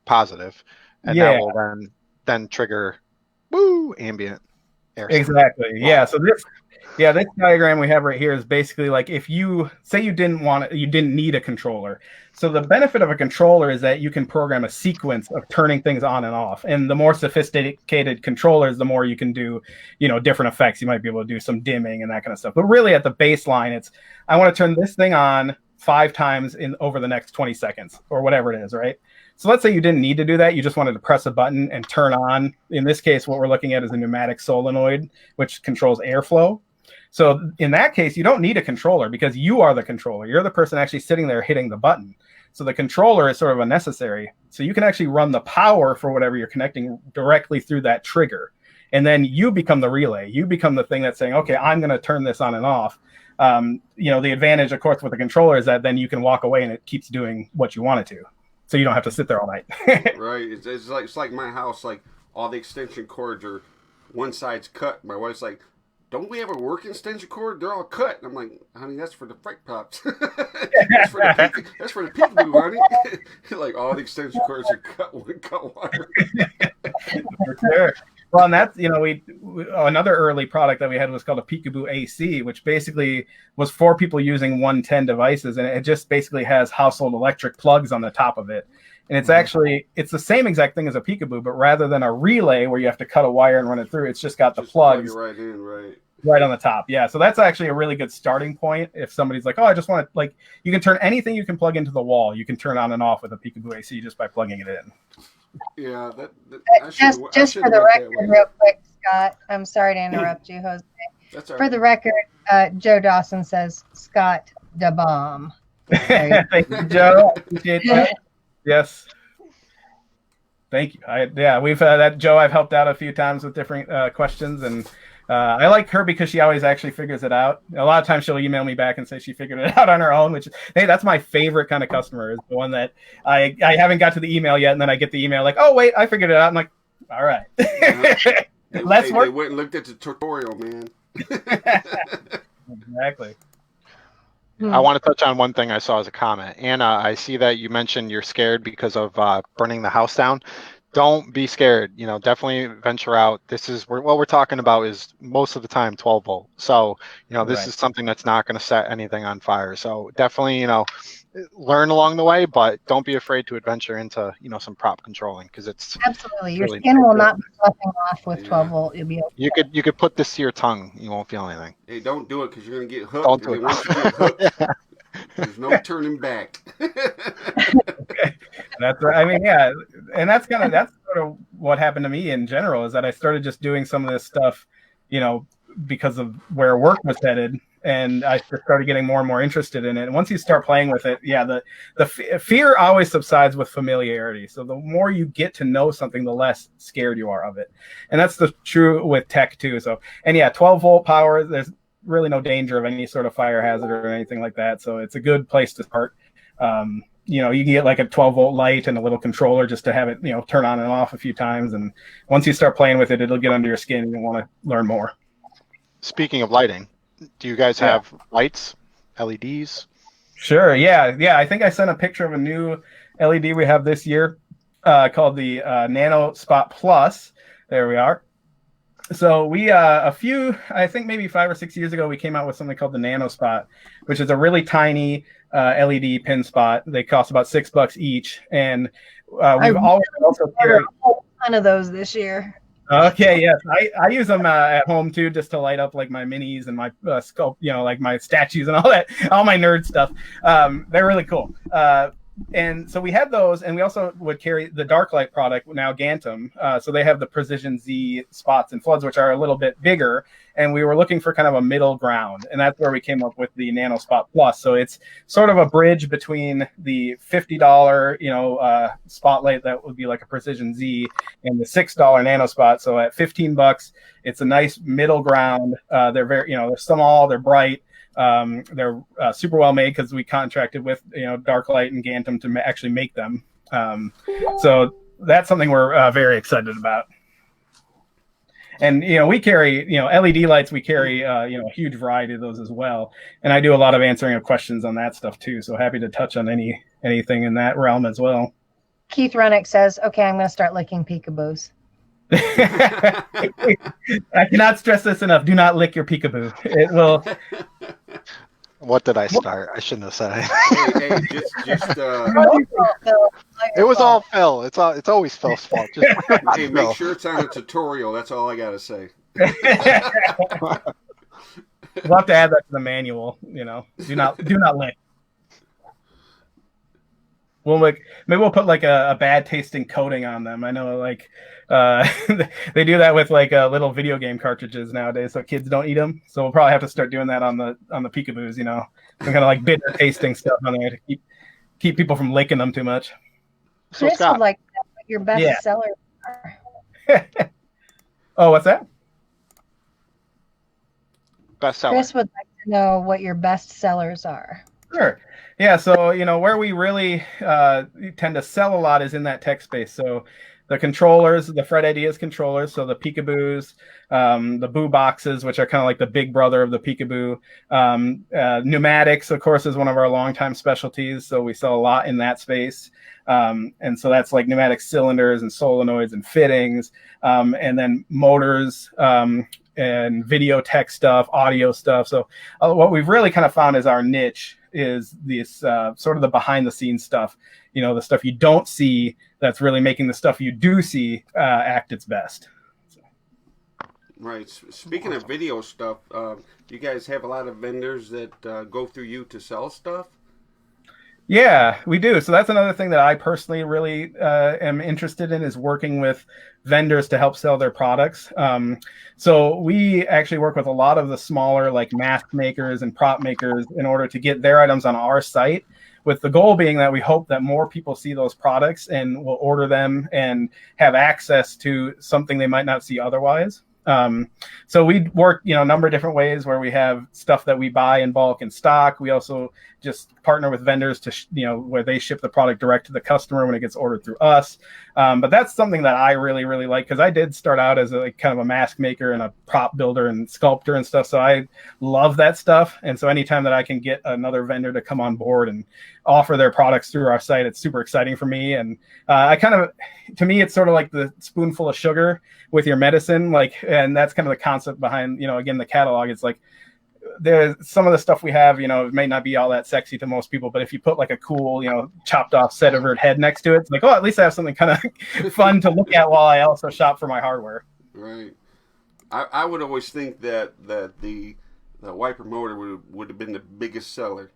positive. And that will then trigger ambient air.
Exactly. Yeah. So this diagram we have right here is basically like if you say you didn't need a controller. So the benefit of a controller is that you can program a sequence of turning things on and off. And the more sophisticated controllers, the more you can do, different effects. You might be able to do some dimming and that kind of stuff. But really at the baseline, it's I want to turn this thing on 5 times over the next 20 seconds or whatever it is, right? So let's say you didn't need to do that. You just wanted to press a button and turn on. In this case, what we're looking at is a pneumatic solenoid, which controls airflow. So in that case, you don't need a controller because you are the controller. You're the person actually sitting there hitting the button. So the controller is sort of unnecessary. So you can actually run the power for whatever you're connecting directly through that trigger. And then you become the relay. You become the thing that's saying, okay, I'm going to turn this on and off. The advantage, of course, with the controller is that then you can walk away and it keeps doing what you want it to. So you don't have to sit there all night.
Right. It's like my house, like all the extension cords are one side's cut. My wife's like, don't we have a work extension cord? They're all cut. And I'm like, honey, that's for the Fright-Props. that's for the Peekaboo, honey. Like all the extension cords are cut wire.
For sure. Well, and that's, another early product that we had was called a Peekaboo AC, which basically was for people using 110 devices. And it just basically has household electric plugs on the top of it. And it's it's the same exact thing as a Peekaboo, but rather than a relay where you have to cut a wire and run it through, it's just got the plugs
plug it right in,
right on the top. Yeah. So that's actually a really good starting point. If somebody's like, oh, I just want to, you can turn anything you can plug into the wall. You can turn on and off with a Peekaboo AC just by plugging it in.
Yeah,
just for the record, real quick, Scott. I'm sorry to interrupt you, Jose.
That's all
for
right.
the record, Joe Dawson says Scott da bomb.
Thank you, Joe. Appreciate that. Yes. Thank you. We've that Joe. I've helped out a few times with different questions, and I like her because she always actually figures it out. A lot of times she'll email me back and say she figured it out on her own, which, hey, that's my favorite kind of customer, is the one that I haven't got to the email yet, and then I get the email like, oh, wait, I figured it out. I'm like, all right.
They went and looked at the tutorial, man.
Exactly.
I want to touch on one thing I saw as a comment. Anna, I see that you mentioned you're scared because of burning the house down. don't be scared. You know, definitely venture out. This is what we're talking about is most of the time 12 volt. So, you know, this
Right.
is something that's not going to set anything on fire. So definitely, you know, learn along the way, but don't be afraid to adventure into, you know, some prop controlling because it's
Absolutely. Your
really
skin will not be sloughing off with
Yeah.
12 volt. You'll be okay.
you could put this to your tongue. You won't feel anything.
Hey, don't do it because you're gonna get hooked.
Don't do
and
it.
then once you get hooked,
Yeah.
there's no turning back.
That's right. I mean, yeah, and that's sort of what happened to me in general is that I started just doing some of this stuff, you know, because of where work was headed, and I just started getting more and more interested in it. And once you start playing with it, yeah, the fear always subsides with familiarity. So the more you get to know something, the less scared you are of it, and that's the true with tech too. So, and yeah, 12 volt power. There's really no danger of any sort of fire hazard or anything like that. So it's a good place to start. You know, you can get like a 12 volt light and a little controller just to have it, you know, turn on and off a few times. And once you start playing with it, it'll get under your skin and you'll want to learn more.
Speaking of lighting, do you guys have lights, LEDs?
Sure. Yeah. I think I sent a picture of a new LED we have this year called the Nano Spot Plus. There we are. So we, I think maybe 5 or 6 years ago, we came out with something called the Nano Spot, which is a really tiny LED pin spot. They cost about $6 each. And we've always also carried
a whole ton of those this year.
Okay, yes, I use them at home too, just to light up like my minis and my sculpt, you know, like my statues and all that, all my nerd stuff. They're really cool. And so we had those, and we also would carry the dark light product, now Gantom. So they have the Precision Z spots and floods, which are a little bit bigger. And we were looking for kind of a middle ground, and that's where we came up with the Nano Spot Plus. So it's sort of a bridge between the $50, you know, spotlight that would be like a Precision Z and the $6 Nano Spot. So at $15, it's a nice middle ground. They're very, you know, they're small, they're bright. They're super well made because we contracted with, you know, Darklight and Gantom to actually make them. So that's something we're very excited about. And, you know, we carry, you know, LED lights, we carry, you know, a huge variety of those as well. And I do a lot of answering of questions on that stuff too. So happy to touch on anything in that realm as well.
Keith Rennick says, okay, I'm going to start licking peekaboos.
I cannot stress this enough. Do not lick your peekaboo. It will.
What did I start? I shouldn't have said it.
Hey, just
It was all Phil. It's always Phil's fault. Just
hey, make sure it's on a tutorial. That's all I gotta say.
We'll have to add that to the manual. You know, do not lick. Maybe we'll put like a bad tasting coating on them. I know like they do that with like little video game cartridges nowadays, so kids don't eat them. So we'll probably have to start doing that on the Peekaboos. You know, some kind of like bitter tasting stuff on there to keep people from licking them too much.
So
Chris
Scott,
would like to know what your best sellers are.
Oh, what's that?
bestseller.
Chris would like to know what your best sellers are.
Sure. Yeah. So, you know, where we really tend to sell a lot is in that tech space. So the controllers, the Fred Ideas controllers, so the Peekaboos, the Boo boxes, which are kind of like the big brother of the Peekaboo. Pneumatics, of course, is one of our longtime specialties. So we sell a lot in that space. And so that's like pneumatic cylinders and solenoids and fittings, and then motors, and video tech stuff, audio stuff. So what we've really kind of found is our niche is this sort of the behind the scenes stuff, you know, the stuff you don't see that's really making the stuff you do see act its best. So.
Right. Speaking of video stuff, you guys have a lot of vendors that go through you to sell stuff?
Yeah, we do. So that's another thing that I personally really am interested in is working with vendors to help sell their products. So we actually work with a lot of the smaller like mask makers and prop makers in order to get their items on our site, with the goal being that we hope that more people see those products and will order them and have access to something they might not see otherwise. So we work, you know, a number of different ways where we have stuff that we buy in bulk and stock. We also just partner with vendors to where they ship the product direct to the customer when it gets ordered through us. But that's something that I really, really like, because I did start out as a kind of a mask maker and a prop builder and sculptor and stuff. So I love that stuff. And so anytime that I can get another vendor to come on board and offer their products through our site, it's super exciting for me. And to me, it's sort of like the spoonful of sugar with your medicine, and that's kind of the concept behind, again, the catalog. It's like, there's some of the stuff we have, it may not be all that sexy to most people, but if you put like a cool, chopped off severed head next to it, it's like, oh, at least I have something kind of fun to look at while I also shop for my hardware.
Right. I would always think that the wiper motor would have been the biggest seller.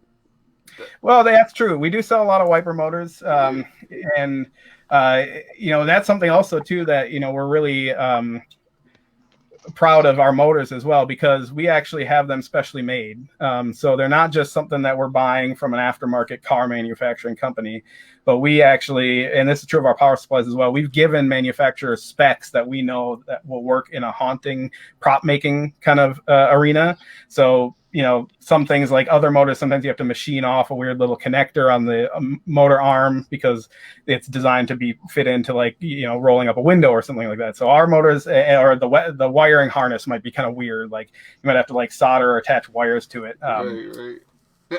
Well, that's true. We do sell a lot of wiper motors, and that's something also too that we're really proud of our motors as well, because we actually have them specially made. So they're not just something that we're buying from an aftermarket car manufacturing company, but we actually, and this is true of our power supplies as well, we've given manufacturers specs that we know that will work in a haunting prop making kind of arena. So some things like other motors, sometimes you have to machine off a weird little connector on the motor arm because it's designed to be fit into rolling up a window or something like that. So our motors, or the wiring harness might be kind of weird. Like you might have to solder or attach wires to it.
Right.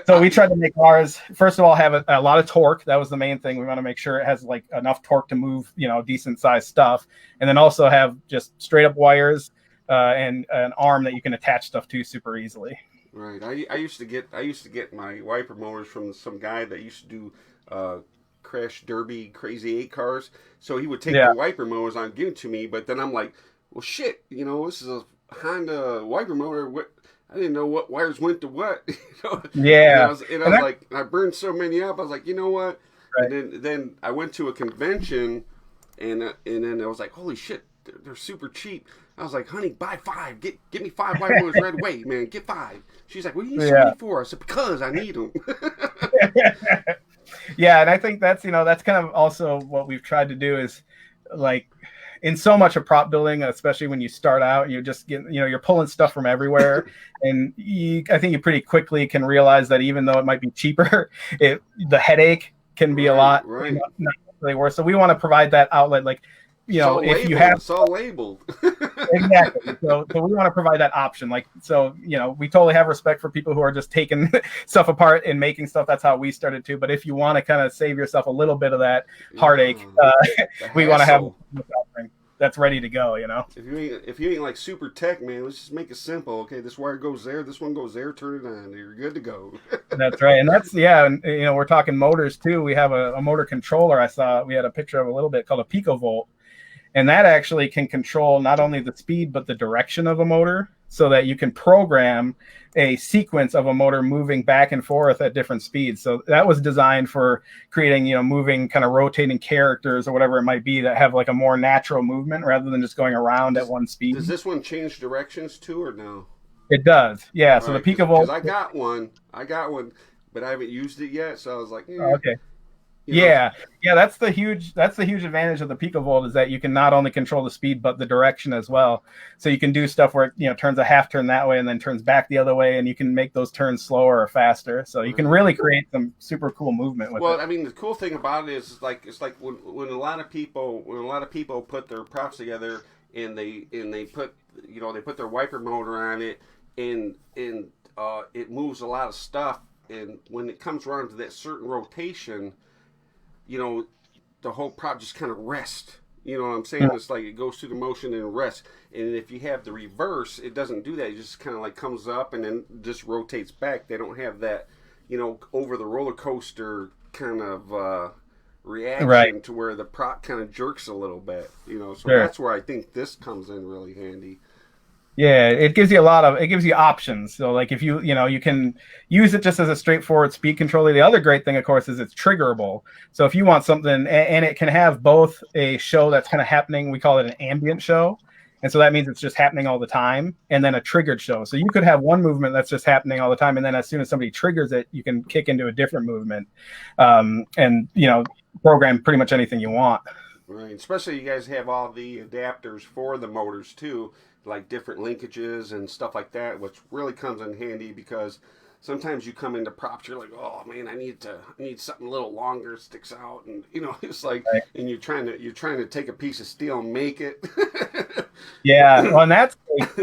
So we tried to make ours, first of all, have a lot of torque. That was the main thing. We want to make sure it has enough torque to move, decent sized stuff. And then also have just straight up wires and an arm that you can attach stuff to super easily.
Right. I used to get my wiper motors from some guy that used to do crash derby crazy 8 cars. So he would take the wiper motors on, give it to me, but then I'm like, well, shit, this is a Honda wiper motor. I didn't know what wires went to what.
Yeah.
And I was like, I burned so many up. I was like, you know what?
Right.
And then I went to a convention, and then I was like, holy shit, they're super cheap. I was like, honey, buy 5. Get me 5 wiper motors right away, man. Get 5. She's like, what are you using me for? I said, because I need them.
Yeah, and I think that's that's kind of also what we've tried to do is in so much of prop building, especially when you start out, you're just getting, you're pulling stuff from everywhere. And I think you pretty quickly can realize that even though it might be cheaper, the headache can be a lot not really worse. So we want to provide that outlet. If you have,
it's all labeled.
Exactly. So we want to provide that option. We totally have respect for people who are just taking stuff apart and making stuff. That's how we started too. But if you want to kind of save yourself a little bit of that heartache, we want to have something that's ready to go.
If you ain't super tech, man, let's just make it simple. Okay, this wire goes there, this one goes there, turn it on, you're good to go. That's
right. And that's and we're talking motors too. We have a motor controller. I saw we had a picture of a little bit called a picovolt. And that actually can control not only the speed, but the direction of a motor, so that you can program a sequence of a motor moving back and forth at different speeds. So that was designed for creating, moving kind of rotating characters or whatever it might be that have a more natural movement rather than just going around at one speed.
Does this one change directions too, or no?
It does. Yeah. So the Picovolt.
I got one, but I haven't used it yet. So I was like,
okay. Yeah, that's the huge advantage of the Picovolt, is that you can not only control the speed but the direction as well. So you can do stuff where it turns a half turn that way and then turns back the other way, and you can make those turns slower or faster. So you can really create some super cool movement with it.
Well, I mean, the cool thing about it is it's like when a lot of people put their props together and they put their wiper motor on it and it moves a lot of stuff, and when it comes around to that certain rotation, the whole prop just kind of rests. You know what I'm saying? It's like it goes through the motion and rests. And if you have the reverse, it doesn't do that. It just kind of comes up and then just rotates back. They don't have that, over the roller coaster kind of reaction to where the prop kind of jerks a little bit. So that's where I think this comes in really handy.
Yeah, it gives you options. So if you can use it just as a straightforward speed controller. The other great thing, of course, is it's triggerable. So if you want something, and it can have both a show that's kind of happening, we call it an ambient show. And so that means it's just happening all the time, and then a triggered show. So you could have one movement that's just happening all the time, and then as soon as somebody triggers it, you can kick into a different movement, and program pretty much anything you want.
Right, especially you guys have all the adapters for the motors too, like different linkages and stuff like that, which really comes in handy because sometimes you come into props, you're like, oh man, I need something a little longer, sticks out, and it's like,
Right.
and you're trying to take a piece of steel and make it.
Yeah, well, and that's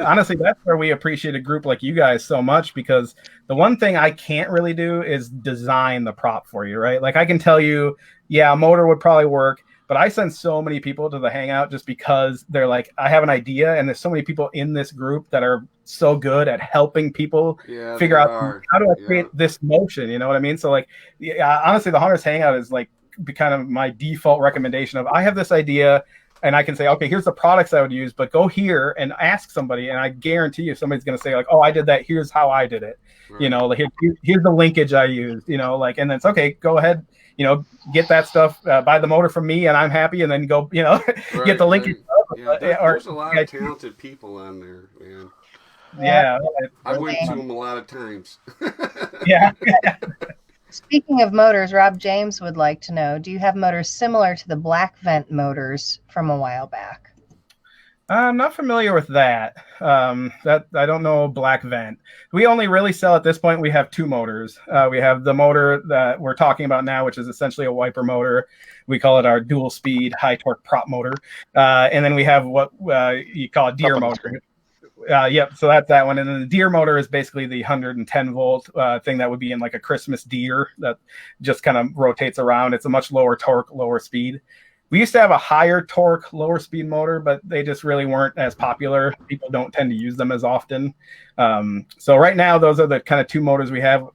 honestly, that's where we appreciate a group like you guys so much, because the one thing I can't really do is design the prop for you, right? Like I can tell you, yeah, a motor would probably work, but I send so many people to the Hangout just because they're like, I have an idea, and there's so many people in this group that are so good at helping people figure out how do I create this motion, you know what I mean? So like, yeah, honestly, the Hunters Hangout is like kind of my default recommendation of, I have this idea, and I can say, okay, here's the products I would use, but go here and ask somebody, and I guarantee you somebody's going to say like, oh, I did that, here's how I did it. Right. Like here's the linkage I used, like, and then it's okay, go ahead, get that stuff, buy the motor from me, and I'm happy, and then go,
right,
get the linkage.
Right. Yeah, there's a lot of talented people on there, man.
Yeah.
I went to them a lot of times.
Yeah.
Speaking of motors, Rob James would like to know, do you have motors similar to the black vent motors from a while back?
I'm not familiar with that. That I don't know black vent. We only really sell at this point, we have two motors. We have the motor that we're talking about now, which is essentially a wiper motor. We call it our dual speed high torque prop motor. And then we have what you call a deer motor. Yep, so that's that one. And then the deer motor is basically the 110 volt thing that would be in like a Christmas deer that just kind of rotates around. It's a much lower torque, lower speed. We used to have a higher torque, lower speed motor, but they just really weren't as popular. People don't tend to use them as often. So right now, those are the kind of two motors we have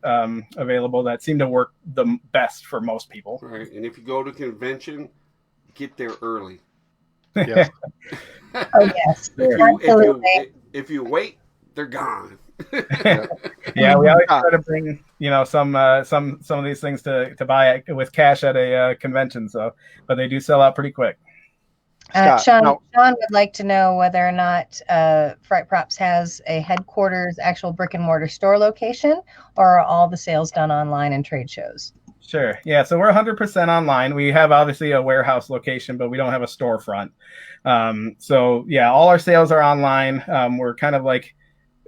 available that seem to work the best for most people.
Right, and if you go to convention, get there early.
Yeah.
Oh, yes. Absolutely.
If you wait, they're gone.
Yeah, we always try to bring some of these things to buy with cash at a convention. But they do sell out pretty quick.
Sean would like to know whether or not Fryprops has a headquarters, actual brick and mortar store location, or are all the sales done online and trade shows?
Sure. Yeah. So we're 100% online. We have obviously a warehouse location, but we don't have a storefront. So yeah, all our sales are online. We're kind of like,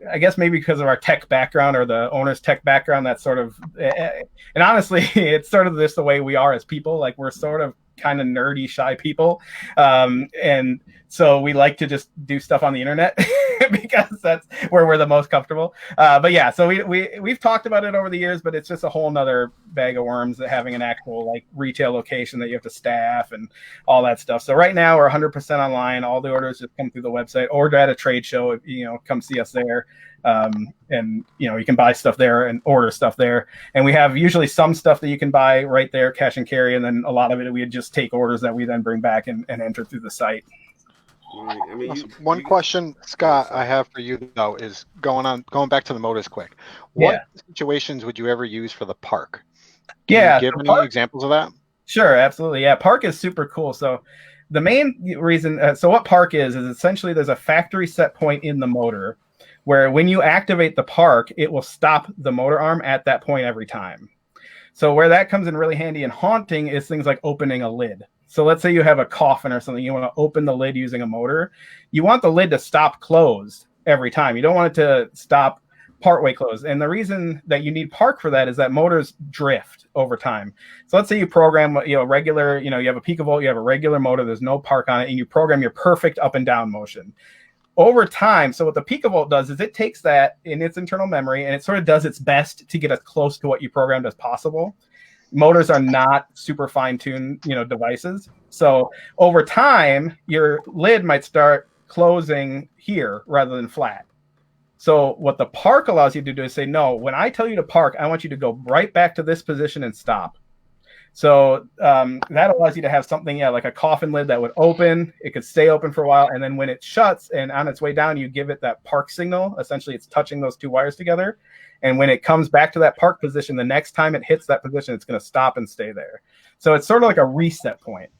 I guess maybe because of our tech background or the owner's tech background, that's sort of, and honestly, it's sort of just the way we are as people. Like we're sort of kind of nerdy, shy people. And so we like to just do stuff on the internet because that's where we're the most comfortable. But yeah, so we've talked about it over the years, but it's just a whole nother bag of worms that having an actual like retail location that you have to staff and all that stuff. So right now we're 100% online. All the orders just come through the website or at a trade show, come see us there. And you can buy stuff there and order stuff there. And we have usually some stuff that you can buy right there, cash and carry. And then a lot of it, we just take orders that we then bring back and enter through the site.
Right. I mean,
one question, Scott, I have for you though is going back to the motors quick. What situations would you ever use for the park? Can you give any examples of that?
Sure, absolutely. Yeah, park is super cool. So the main reason, so what park is essentially there's a factory set point in the motor where when you activate the park, it will stop the motor arm at that point every time. So where that comes in really handy in haunting is things like opening a lid. So let's say you have a coffin or something, you want to open the lid using a motor. You want the lid to stop closed every time. You don't want it to stop partway closed. And the reason that you need park for that is that motors drift over time. So let's say you program, regular, you have a Peekaboo, you have a regular motor, there's no park on it, and you program your perfect up and down motion. Over time, so what the Peekaboo does is it takes that in its internal memory and it sort of does its best to get as close to what you programmed as possible. Motors are not super fine-tuned, devices. So over time, your lid might start closing here rather than flat. So what the park allows you to do is say, no, when I tell you to park, I want you to go right back to this position and stop. So that allows you to have something, like a coffin lid that would open. It could stay open for a while. And then when it shuts and on its way down, you give it that park signal. Essentially, it's touching those two wires together. And when it comes back to that park position, the next time it hits that position, it's going to stop and stay there. So it's sort of like a reset point.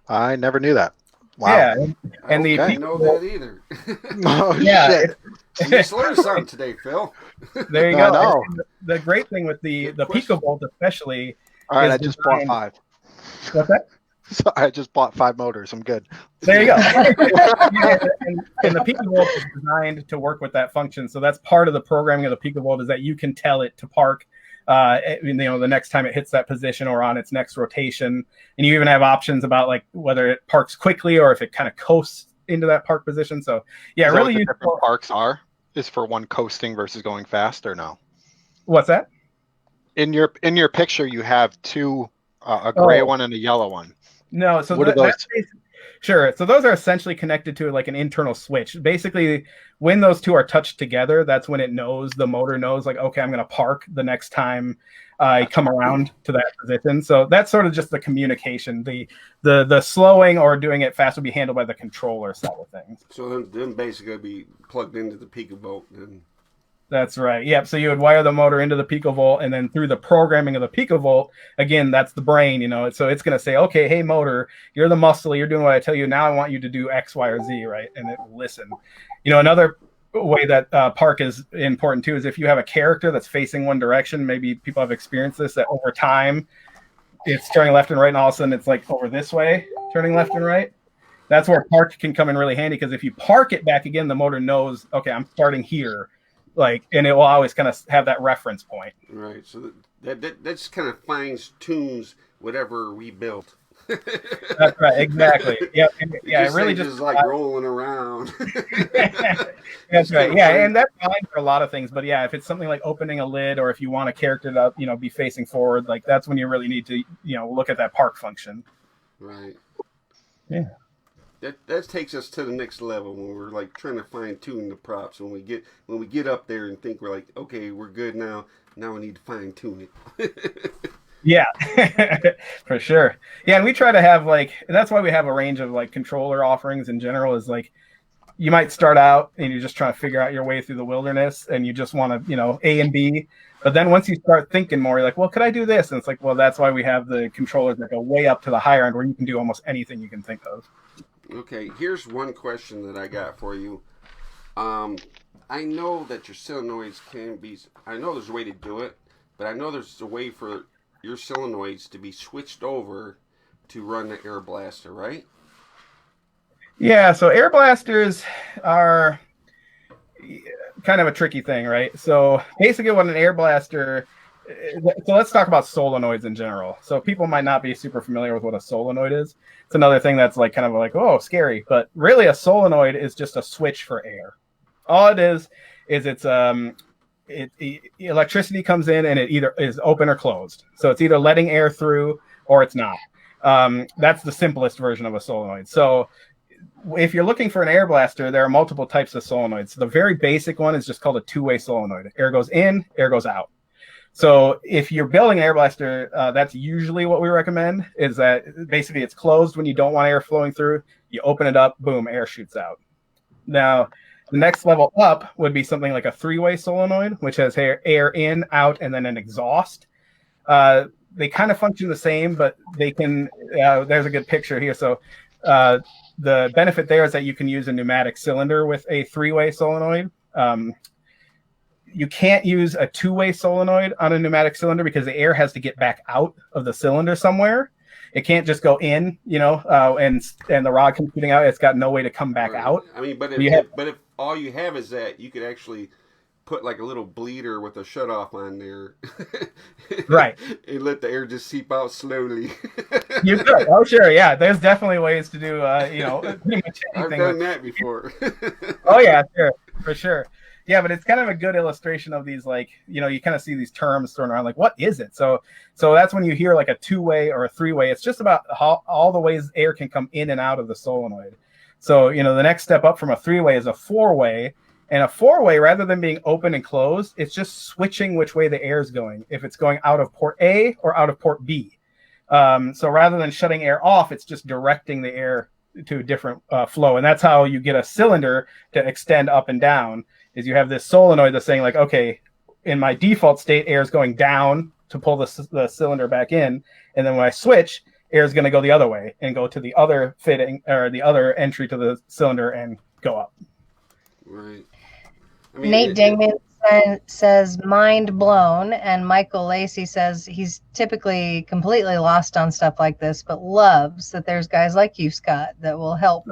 I never knew that. Wow.
Yeah. And
I didn't know that either.
Oh,
yeah.
Shit.
You just learned something today, Phil.
There you go. The great thing with the Peekaboo especially.
All right, I just bought 5.
What's that?
So I just bought 5 motors. I'm good.
There you go. and the Peekaboo is designed to work with that function. So that's part of the programming of the Peekaboo is that you can tell it to park, the next time it hits that position or on its next rotation. And you even have options about like whether it parks quickly or if it kind of coasts into that park position. So yeah,
Is that
really
what the
useful.
different parks are is for one coasting versus going fast, or no?
What's that?
In your picture, you have 2, a gray one and a yellow one.
No, so
What are those?
Sure. So those are essentially connected to like an internal switch. Basically, when those two are touched together, that's when the motor knows like, okay, I'm going to park the next time I come around to that position. So that's sort of just the communication. The slowing or doing it fast will be handled by the controller side of things.
So then basically be plugged into the Peekaboo and.
That's right. Yep. So you would wire the motor into the picovolt, and then through the programming of the picovolt, again, that's the brain, So it's going to say, okay, hey, motor, you're the muscle. You're doing what I tell you. Now I want you to do X, Y, or Z, right? And it will listen. Another way that park is important, too, is if you have a character that's facing one direction, maybe people have experienced this, that over time, it's turning left and right, and all of a sudden it's like over this way, turning left and right. That's where park can come in really handy, because if you park it back again, the motor knows, okay, I'm starting here. And it will always kind of have that reference point.
Right. So that just kind of fines tunes whatever we built.
That's right. Exactly. Yeah. It really just
like rolling around.
That's right. Yeah, and that's fine for a lot of things. But yeah, if it's something like opening a lid, or if you want a character to be facing forward, like that's when you really need to look at that park function.
Right.
Yeah.
That takes us to the next level when we're like trying to fine tune the props. When we get up there and think we're like, okay, we're good now. Now we need to fine tune it.
Yeah, for sure. Yeah, and we try to have and that's why we have a range of controller offerings in general. Is you might start out and you're just trying to figure out your way through the wilderness, and you just want to A and B. But then once you start thinking more, you're like, well, could I do this? And it's like, well, that's why we have the controllers that go way up to the higher end, where you can do almost anything you can think of.
Okay, here's one question that I got for you. I know that your solenoids can be. I know there's a way to do it, but I know there's a way for your solenoids to be switched over to run the air blaster, right?
Yeah, so air blasters are kind of a tricky thing, right? So basically what an air blaster, so let's talk about solenoids in general. So people might not be super familiar with what a solenoid is. It's another thing that's oh, scary. But really a solenoid is just a switch for air. All it is it's electricity comes in and it either is open or closed. So it's either letting air through or it's not. That's the simplest version of a solenoid. So if you're looking for an air blaster, there are multiple types of solenoids. So the very basic one is just called a two-way solenoid. Air goes in, air goes out. So if you're building an air blaster, that's usually what we recommend, is that basically it's closed when you don't want air flowing through. You open it up, boom, air shoots out. Now, the next level up would be something like a three-way solenoid, which has air in, out, and then an exhaust. They kind of function the same, but they can, there's a good picture here. So the benefit there is that you can use a pneumatic cylinder with a three-way solenoid. You can't use a two-way solenoid on a pneumatic cylinder because the air has to get back out of the cylinder somewhere. It can't just go in, and the rod comes shooting out. It's got no way to come back out.
I mean, but if all you have is that, you could actually put like a little bleeder with a shutoff on there,
right, and
let the air just seep out slowly.
You could. Oh, sure, yeah. There's definitely ways to do, pretty much anything.
I've done that before.
Oh yeah, sure, for sure. Yeah, but it's kind of a good illustration of these, you kind of see these terms thrown around, what is it? So that's when you hear like a two-way or a three-way. It's just about all the ways air can come in and out of the solenoid. So, the next step up from a three-way is a four-way. And a four-way, rather than being open and closed, it's just switching which way the air is going, if it's going out of port A or out of port B. So rather than shutting air off, it's just directing the air to a different flow. And that's how you get a cylinder to extend up and down, is you have this solenoid that's saying okay, in my default state, air is going down to pull the cylinder back in. And then when I switch, air is going to go the other way and go to the other fitting or the other entry to the cylinder and go up.
Right.
Nate Dingman says mind blown, and Michael Lacey says he's typically completely lost on stuff like this, but loves that there's guys like you, Scott, that will help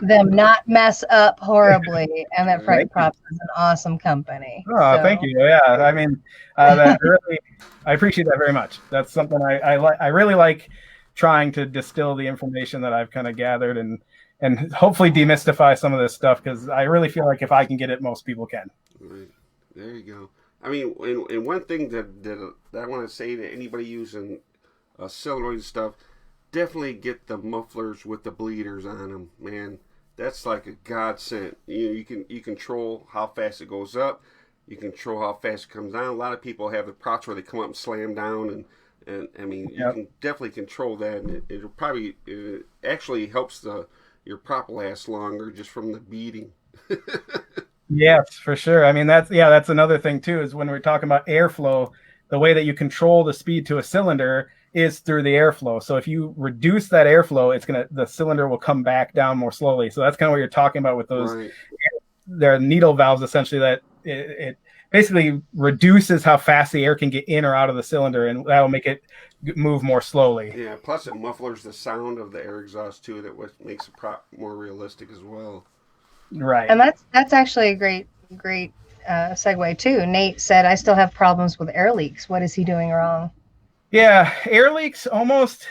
them not mess up horribly, and that Frightprops is an awesome company.
Oh, thank you. Yeah, I mean, that really, I appreciate that very much. That's something I like. I really like trying to distill the information that I've kind of gathered and hopefully demystify some of this stuff, because I really feel like if I can get it, most people can.
Right. There you go. I mean, and one thing that I want to say to anybody using solenoid stuff, definitely get the mufflers with the bleeders on them, man. That's like a godsend. You control how fast it goes up. You control how fast it comes down. A lot of people have the props where they come up and slam down, and I mean, you can definitely control that, and it actually helps your prop last longer just from the beating.
Yes, for sure. I mean, that's another thing too, is when we're talking about airflow, the way that you control the speed to a cylinder is through the airflow. So if you reduce that airflow, the cylinder will come back down more slowly. So that's kind of what you're talking about with those. Right. They're needle valves, essentially, that it basically reduces how fast the air can get in or out of the cylinder, and that will make it move more slowly.
Yeah, plus it mufflers the sound of the air exhaust too, that makes the prop more realistic as well.
Right.
And that's actually a great segue too. Nate said, I still have problems with air leaks. What is he doing wrong?
Yeah, air leaks most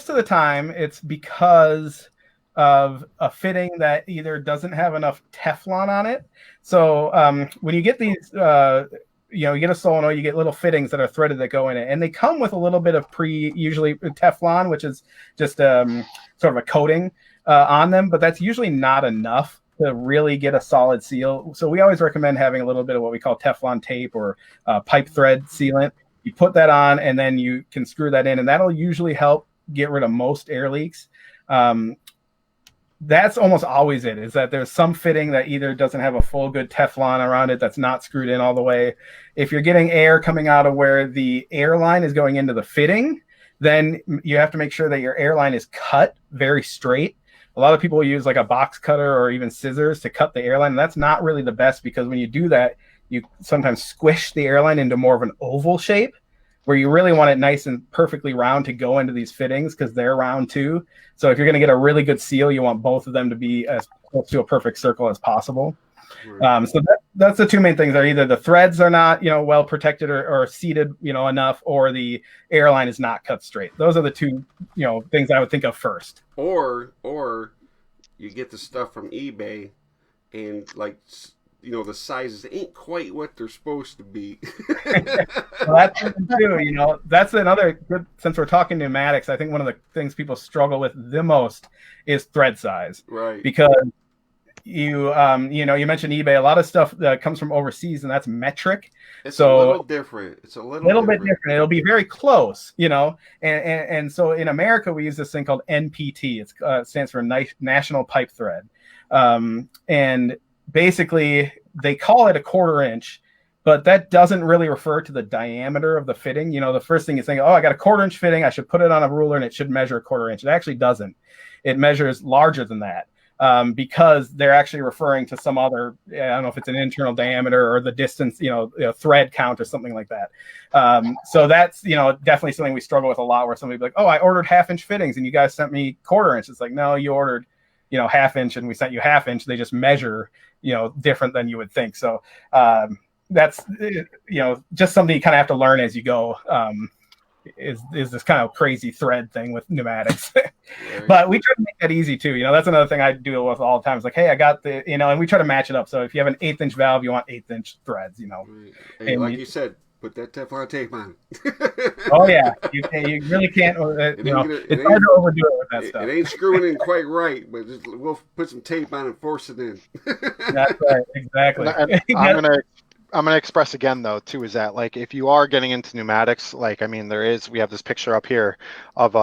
of the time it's because of a fitting that either doesn't have enough Teflon on it. So when you get these, you get a solenoid, you get little fittings that are threaded that go in it, and they come with a little bit of usually Teflon, which is just sort of a coating on them, but that's usually not enough to really get a solid seal. So we always recommend having a little bit of what we call Teflon tape or pipe thread sealant. You put that on, and then you can screw that in, and that'll usually help get rid of most air leaks. That's almost always it, is that there's some fitting that either doesn't have a full good Teflon around it, that's not screwed in all the way. If you're getting air coming out of where the airline is going into the fitting, then you have to make sure that your airline is cut very straight. A lot of people use like a box cutter or even scissors to cut the airline, and that's not really the best, because when you do that, you sometimes squish the airline into more of an oval shape, where you really want it nice and perfectly round to go into these fittings, because they're round too. So if you're going to get a really good seal, you want both of them to be as close to a perfect circle as possible. Right. So that's the two main things: are either the threads are not well protected or seated enough, or the airline is not cut straight. Those are the two things I would think of first.
Or you get the stuff from eBay, and the sizes ain't quite what they're supposed to be.
Well, that's too, that's another good, since we're talking pneumatics, I think one of the things people struggle with the most is thread size.
Right.
Because you mentioned eBay, a lot of stuff that comes from overseas, and that's metric.
It's a little different. It's a little
bit different. It'll be very close, and so in America, we use this thing called NPT. It stands for National Pipe Thread. And basically they call it a 1/4 inch, but that doesn't really refer to the diameter of the fitting. The first thing you think, I got a 1/4 inch fitting, I should put it on a ruler and it should measure a 1/4 inch. It actually doesn't. It measures larger than that, because they're actually referring to some other, I don't know if it's an internal diameter or the distance, thread count or something like that. So that's, definitely something we struggle with a lot, where somebody be like, I ordered 1/2 inch fittings and you guys sent me 1/4 inch. It's like, no, you ordered 1/2 inch and we sent you 1/2 inch. They just measure different than you would think. So that's just something you kind of have to learn as you go, is this kind of crazy thread thing with pneumatics. But we try to make that easy too. That's another thing I deal with all the time. It's like, hey, I got the, and we try to match it up. So if you have an 1/8 inch valve, you want 1/8 inch threads.
Hey, like you said, put that Teflon tape on.
Oh yeah, you really can't. It's hard to overdo it with that stuff.
It ain't screwing in quite right, but we'll put some tape on and force it in.
That's right, exactly.
And I'm gonna express again though too, is that if you are getting into pneumatics, we have this picture up here of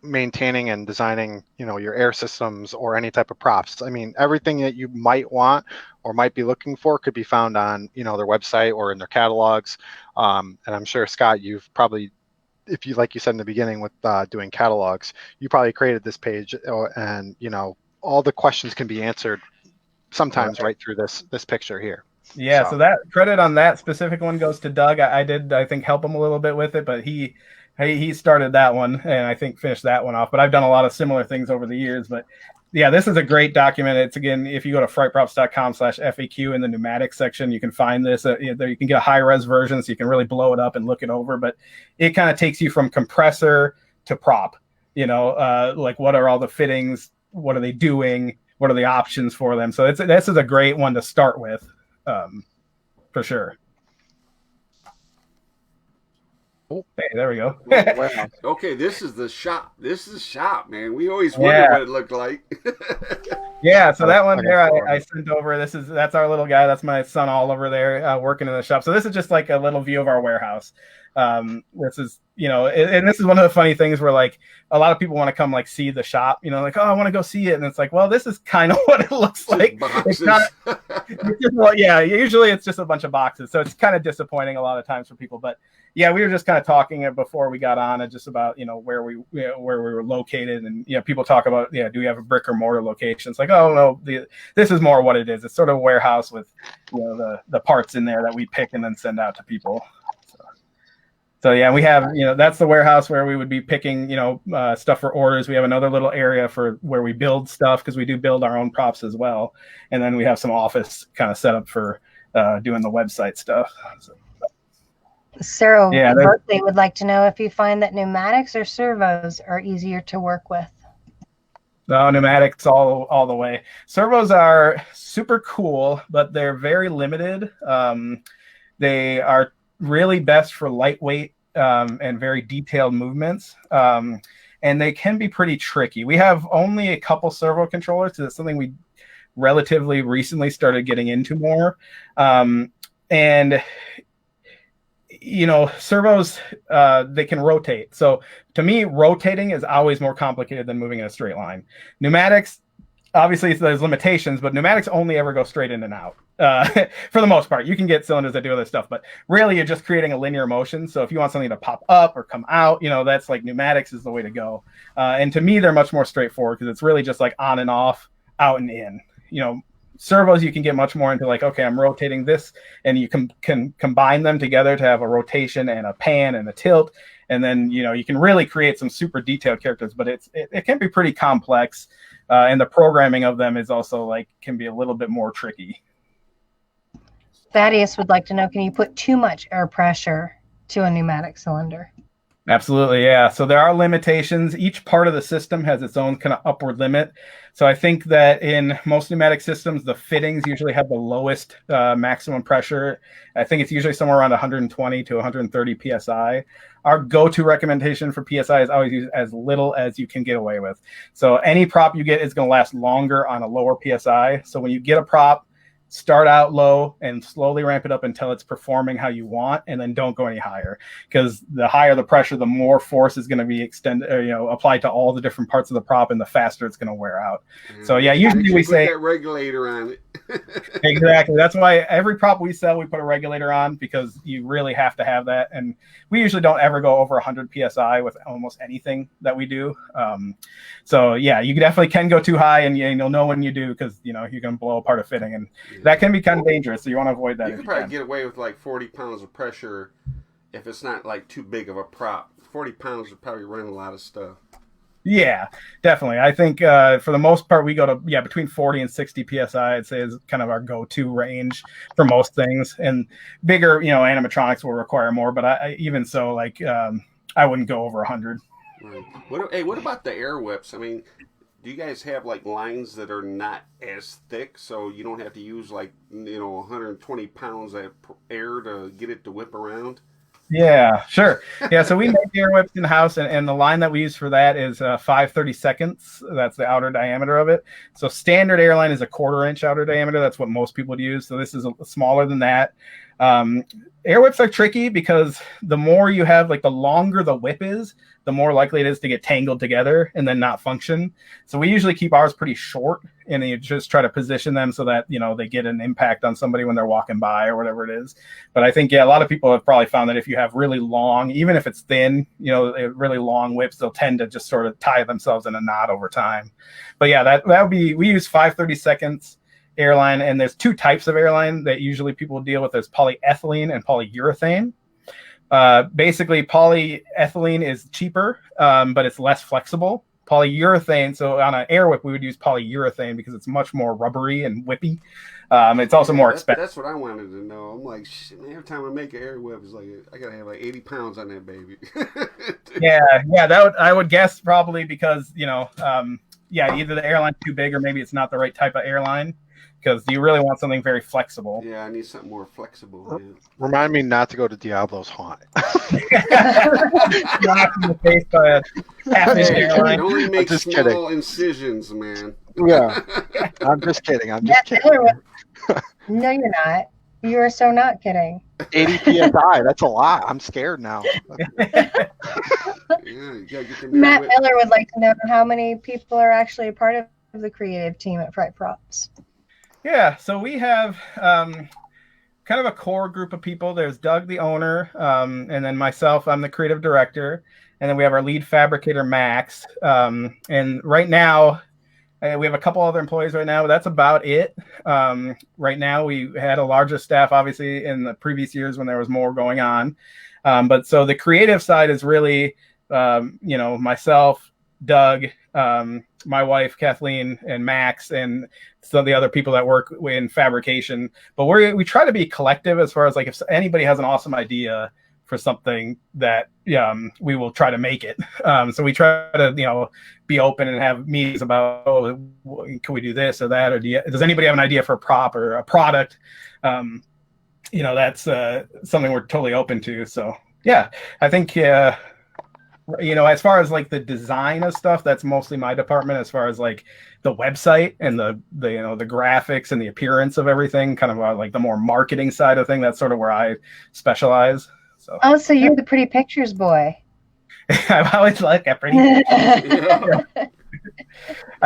maintaining and designing your air systems or any type of props. I mean, everything that you might want or might be looking for could be found on their website or in their catalogs. And I'm sure, Scott, you've probably, if you, like you said in the beginning with doing catalogs, you probably created this page, and all the questions can be answered sometimes right through this picture here.
Yeah,
So.
so that credit on that specific one goes to Doug. I did, I think, help him a little bit with it, but he started that one and I think finished that one off. But I've done a lot of similar things over the years. But yeah, this is a great document. It's, again, if you go to frightprops.com/FAQ in the pneumatic section, you can find this. You can get a high res version, so you can really blow it up and look it over. But it kind of takes you from compressor to prop. Like what are all the fittings? What are they doing? What are the options for them? So this is a great one to start with. For sure.
Oh.
Hey, there we go.
Okay, this is the shop. This is shop, man. We always wondered what it looked like.
Yeah, so that one there I sent over. That's our little guy. That's my son Oliver there, working in the shop. So this is just like a little view of our warehouse. This is, and this is one of the funny things where, like, a lot of people want to come, like, see the shop, like, oh, I want to go see it. And it's like, well, this is kind of what it looks like. It's not, usually it's just a bunch of boxes. So it's kind of disappointing a lot of times for people. But yeah, we were just kind of talking before we got on just about, where we were located. And, people talk about, do we have a brick or mortar location? It's like, oh, no, this is more what it is. It's sort of a warehouse with, the parts in there that we pick and then send out to people. So yeah, we have, that's the warehouse where we would be picking, stuff for orders. We have another little area for where we build stuff, because we do build our own props as well. And then we have some office kind of set up for doing the website stuff. So.
Sarah Berkeley would like to know if you find that pneumatics or servos are easier to work with.
No, pneumatics all the way. Servos are super cool, but they're very limited. They are really best for lightweight and very detailed movements. And they can be pretty tricky. We have only a couple servo controllers, so it's something we relatively recently started getting into more. And servos, they can rotate. So to me, rotating is always more complicated than moving in a straight line. Pneumatics, obviously there's limitations, but pneumatics only ever go straight in and out. For the most part, you can get cylinders that do other stuff, but really you're just creating a linear motion. So if you want something to pop up or come out, that's like pneumatics is the way to go. And to me, they're much more straightforward, because it's really just like on and off, out and in. Servos, you can get much more into, like, okay, I'm rotating this, and you can combine them together to have a rotation and a pan and a tilt. And then, you can really create some super detailed characters, but it can be pretty complex. And the programming of them is also can be a little bit more tricky.
Thaddeus would like to know, can you put too much air pressure to a pneumatic cylinder?
Absolutely, yeah. So there are limitations. Each part of the system has its own kind of upward limit. So I think that in most pneumatic systems, the fittings usually have the lowest maximum pressure. I think it's usually somewhere around 120 to 130 PSI. Our go-to recommendation for PSI is always use as little as you can get away with. So any prop you get is going to last longer on a lower PSI. So when you get a prop, start out low and slowly ramp it up until it's performing how you want, and then don't go any higher, because the higher the pressure, the more force is going to be extended, applied to all the different parts of the prop, and the faster it's going to wear out. So yeah, usually we say
that regulator on it.
Exactly. That's why every prop we sell, we put a regulator on, because you really have to have that. And we usually don't ever go over 100 PSI with almost anything that we do. So yeah, you definitely can go too high, and you'll know when you do, because you can blow apart a fitting, and that can be kind of dangerous. So you want to avoid that.
You can probably get away with 40 pounds of pressure if it's not too big of a prop. 40 pounds would probably run a lot of stuff. Yeah,
definitely. I think for the most part, we go to between 40 and 60 PSI, I'd say, is kind of our go-to range for most things. And bigger, animatronics will require more, but even so, I wouldn't go over 100.
Right. What about the air whips? I mean, do you guys have lines that are not as thick, so you don't have to use 120 pounds of air to get it to whip around?
Yeah, sure. Yeah, so we make air whips in house, and the line that we use for that is 5/32. That's the outer diameter of it. So standard airline is a 1/4 inch outer diameter. That's what most people would use. So this is smaller than that. Air whips are tricky, because the more you have, the longer the whip is, the more likely it is to get tangled together and then not function. So we usually keep ours pretty short, and you just try to position them so that, they get an impact on somebody when they're walking by or whatever it is. But I think, a lot of people have probably found that if you have really long, even if it's thin, really long whips, they'll tend to just sort of tie themselves in a knot over time. But yeah, that would be, we use 5/32. airline, and there's two types of airline that usually people deal with. There's polyethylene and polyurethane. Basically, polyethylene is cheaper, but it's less flexible. Polyurethane, so on an air whip, we would use polyurethane because it's much more rubbery and whippy. It's also more expensive.
That's what I wanted to know. I'm like, shit, man, every time I make an air whip, it's like I gotta have like 80 pounds on that baby.
Yeah, that I would guess probably because either the airline's too big or maybe it's not the right type of airline, because you really want something very flexible.
Yeah, I need something more flexible. Man.
Remind me not to go to Diablo's haunt.
Knocked in the face by a half-inch airline.
Only make
just
small
kidding.
incisions, man.
Yeah, I'm just kidding.
No, you're not. You are so not kidding.
80 psi. That's a lot. I'm scared now.
Yeah, you gotta get them
Matt Miller would like to know how many people are actually a part of the creative team at Fryprops.
Yeah, so we have kind of a core group of people. There's Doug, the owner, and then myself, I'm the creative director. And then we have our lead fabricator, Max. And right now, we have a couple other employees right now, but that's about it. Right now, we had a larger staff, obviously, in the previous years when there was more going on. But so the creative side is really, myself, Doug, my wife, Kathleen, and Max, and some of the other people that work in fabrication. But we try to be collective as far as like if anybody has an awesome idea for something that we will try to make it. So we try to be open and have meetings about, can we do this or that, or does anybody have an idea for a prop or a product? That's something we're totally open to. So yeah, I think as far as like the design of stuff, that's mostly my department. As far as like the website and the graphics and the appearance of everything, kind of like the more marketing side of thing, that's sort of where I specialize.
So you're the pretty pictures boy.
I've always liked that pretty. I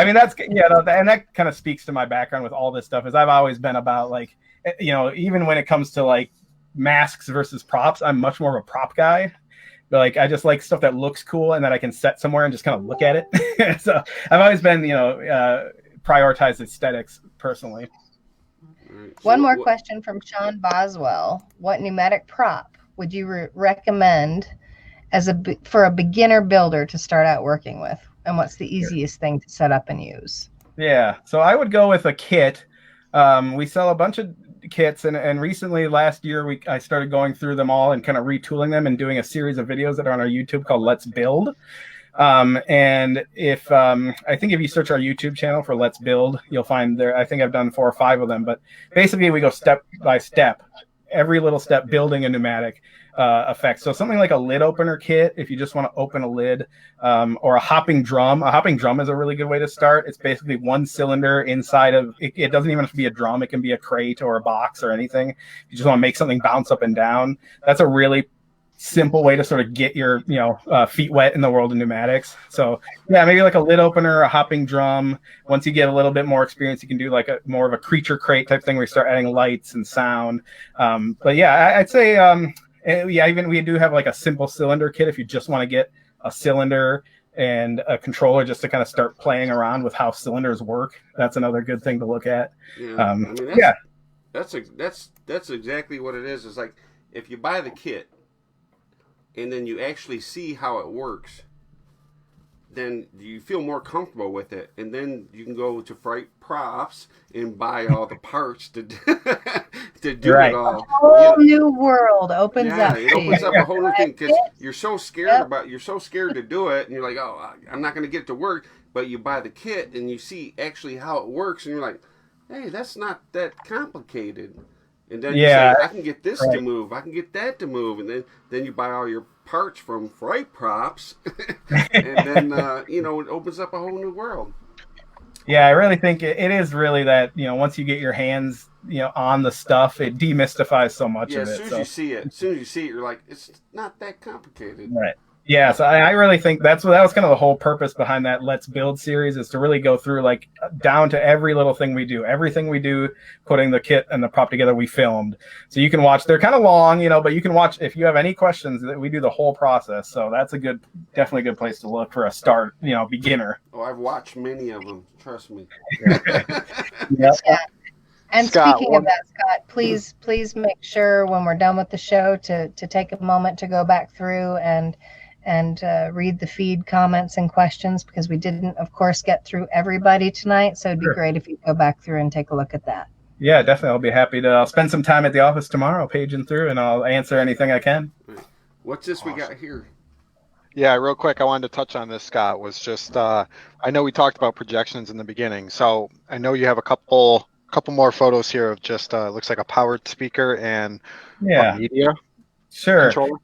mean, and that kind of speaks to my background with all this stuff. Is I've always been about like, even when it comes to like masks versus props, I'm much more of a prop guy. But like, I just like stuff that looks cool and that I can set somewhere and just kind of look at it. So I've always been, prioritize aesthetics personally.
One more question from Sean Boswell. What pneumatic prop would you recommend for a beginner builder to start out working with? And what's the easiest thing to set up and use?
Yeah, so I would go with a kit. We sell a bunch of kits, and recently last year I started going through them all and kind of retooling them and doing a series of videos that are on our YouTube called Let's Build. And if I think if you search our YouTube channel for Let's Build, you'll find there. I think I've done 4 or 5 of them, but basically we go step by step, every little step building a pneumatic effect. So something like a lid opener kit, if you just want to open a lid, or a hopping drum. A hopping drum is a really good way to start. It's basically one cylinder inside of it. It doesn't even have to be a drum. It can be a crate or a box or anything. You just want to make something bounce up and down. That's a really simple way to sort of get your feet wet in the world of pneumatics. So yeah, maybe like a lid opener, a hopping drum. Once you get a little bit more experience, you can do like more of a creature crate type thing where you start adding lights and sound. But yeah, I'd say even we do have like a simple cylinder kit if you just want to get a cylinder and a controller just to kind of start playing around with how cylinders work. That's another good thing to look at.
Yeah, that's exactly what it is. It's like if you buy the kit and then you actually see how it works, then you feel more comfortable with it, and then you can go to Fryprops and buy all the parts to do it all.
A whole new world opens up.
It opens up a whole new thing because you're so scared you're so scared to do it, and you're like, oh, I'm not going to get it to work. But you buy the kit and you see actually how it works, and you're like, hey, that's not that complicated. And then you say, I can get this to move, I can get that to move, and then you buy all your parts from Fryprops, and then it opens up a whole new world.
Yeah, I really think it is really that once you get your hands on the stuff, it demystifies so much of it.
As soon as you see it, you're like, it's not that complicated.
Right. Yeah, so I really think that was kind of the whole purpose behind that Let's Build series, is to really go through like down to every little thing we do. Everything we do, putting the kit and the prop together, we filmed. So you can watch. They're kind of long, but you can watch if you have any questions. That we do the whole process. So that's definitely a good place to look for a start, beginner.
Oh, I've watched many of them. Trust me.
Yeah.
And
Scott,
speaking of that, Scott, please make sure when we're done with the show to take a moment to go back through and read the feed comments and questions, because we didn't, of course, get through everybody tonight. So it'd be great if you go back through and take a look at that.
Yeah, definitely. I'll be happy to. I'll spend some time at the office tomorrow paging through, and I'll answer anything I can.
What's this we got here?
Yeah, real quick, I wanted to touch on this, Scott, was just, I know we talked about projections in the beginning. So I know you have a couple more photos here of just, looks like a powered speaker and a media controller.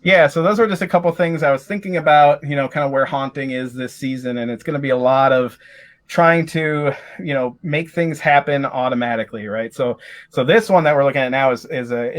Yeah, so those were just a couple things I was thinking about, kind of where haunting is this season. And it's going to be a lot of trying to, make things happen automatically, right? So this one that we're looking at now it's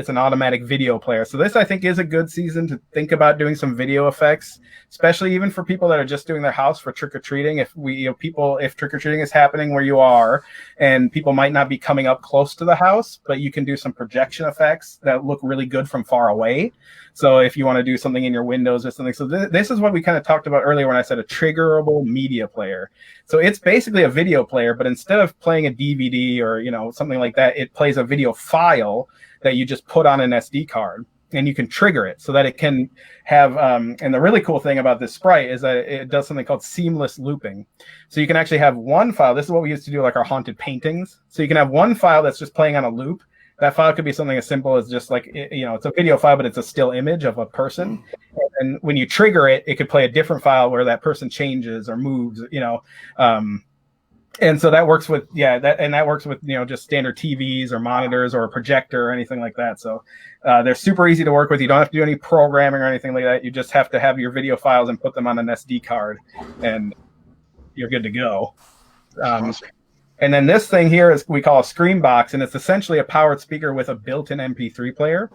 an automatic video player. So this, I think, is a good season to think about doing some video effects, especially even for people that are just doing their house for trick-or-treating. If if trick-or-treating is happening where you are, and people might not be coming up close to the house, but you can do some projection effects that look really good from far away. So if you want to do something in your windows or something. So this is what we kind of talked about earlier when I said a triggerable media player. So it's basically a video player, but instead of playing a DVD or, something like that, it plays a video file that you just put on an SD card, and you can trigger it so that it can have, and the really cool thing about this Sprite is that it does something called seamless looping. So you can actually have one file. This is what we used to do, like our haunted paintings. So you can have one file that's just playing on a loop. That file could be something as simple as just like, it's a video file, but it's a still image of a person. And when you trigger it, it could play a different file where that person changes or moves, and so that works with, that works with, just standard TVs or monitors or a projector or anything like that. So they're super easy to work with. You don't have to do any programming or anything like that. You just have to have your video files and put them on an SD card, and you're good to go. And then this thing here is we call a screen box, and it's essentially a powered speaker with a built-in MP3 player.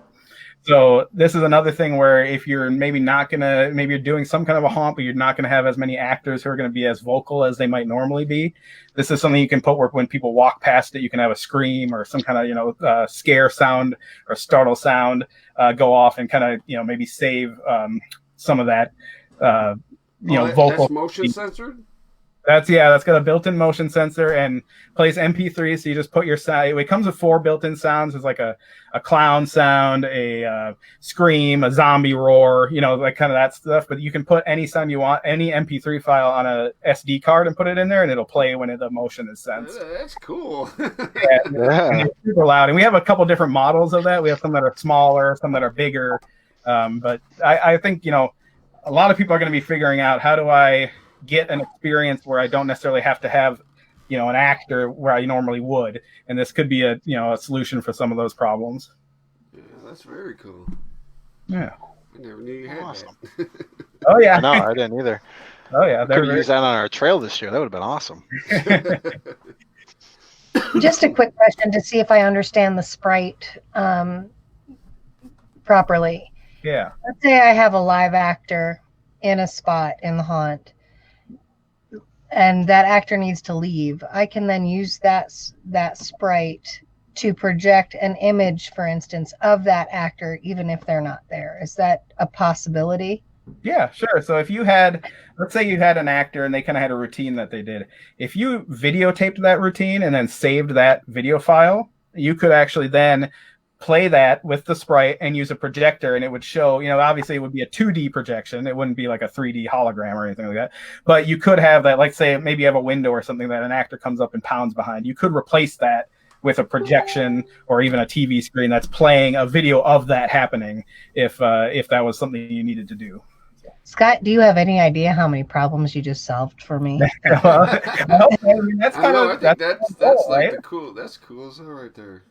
So this is another thing where if you're maybe you're doing some kind of a haunt, but you're not going to have as many actors who are going to be as vocal as they might normally be. This is something you can put where when people walk past it, you can have a scream or some kind of, scare sound or startle sound go off and kind of, maybe save some of that, vocal.
That's motion censored?
That's got a built-in motion sensor and plays MP3. So you just put your sound. It comes with 4 built-in sounds. It's like a clown sound, a scream, a zombie roar, like kind of that stuff. But you can put any sound you want, any MP3 file on a SD card and put it in there, and it'll play when the motion is sensed.
That's cool.
Yeah. It's super loud. And we have a couple different models of that. We have some that are smaller, some that are bigger. But I think, a lot of people are going to be figuring out, how do I get an experience where I don't necessarily have to have, an actor where I normally would, and this could be a solution for some of those problems.
Yeah, that's very cool.
Yeah,
I never knew you had that.
Oh yeah,
no, I didn't either.
Oh yeah,
could have used that on our trail this year. That would have been awesome.
Just a quick question to see if I understand the Sprite properly.
Yeah.
Let's say I have a live actor in a spot in the haunt, and that actor needs to leave. I can then use that Sprite to project an image, for instance, of that actor, even if they're not there. Is that a possibility?
Yeah, sure. So if let's say you had an actor and they kind of had a routine that they did. If you videotaped that routine and then saved that video file, you could actually then play that with the Sprite and use a projector, and it would show, obviously it would be a 2D projection. It wouldn't be like a 3D hologram or anything like that. But you could have that, like say maybe you have a window or something that an actor comes up and pounds behind. You could replace that with a projection or even a TV screen that's playing a video of that happening if that was something you needed to do.
Scott, do you have any idea how many problems you just solved for me?
That's
cool. That's cool as hell right there.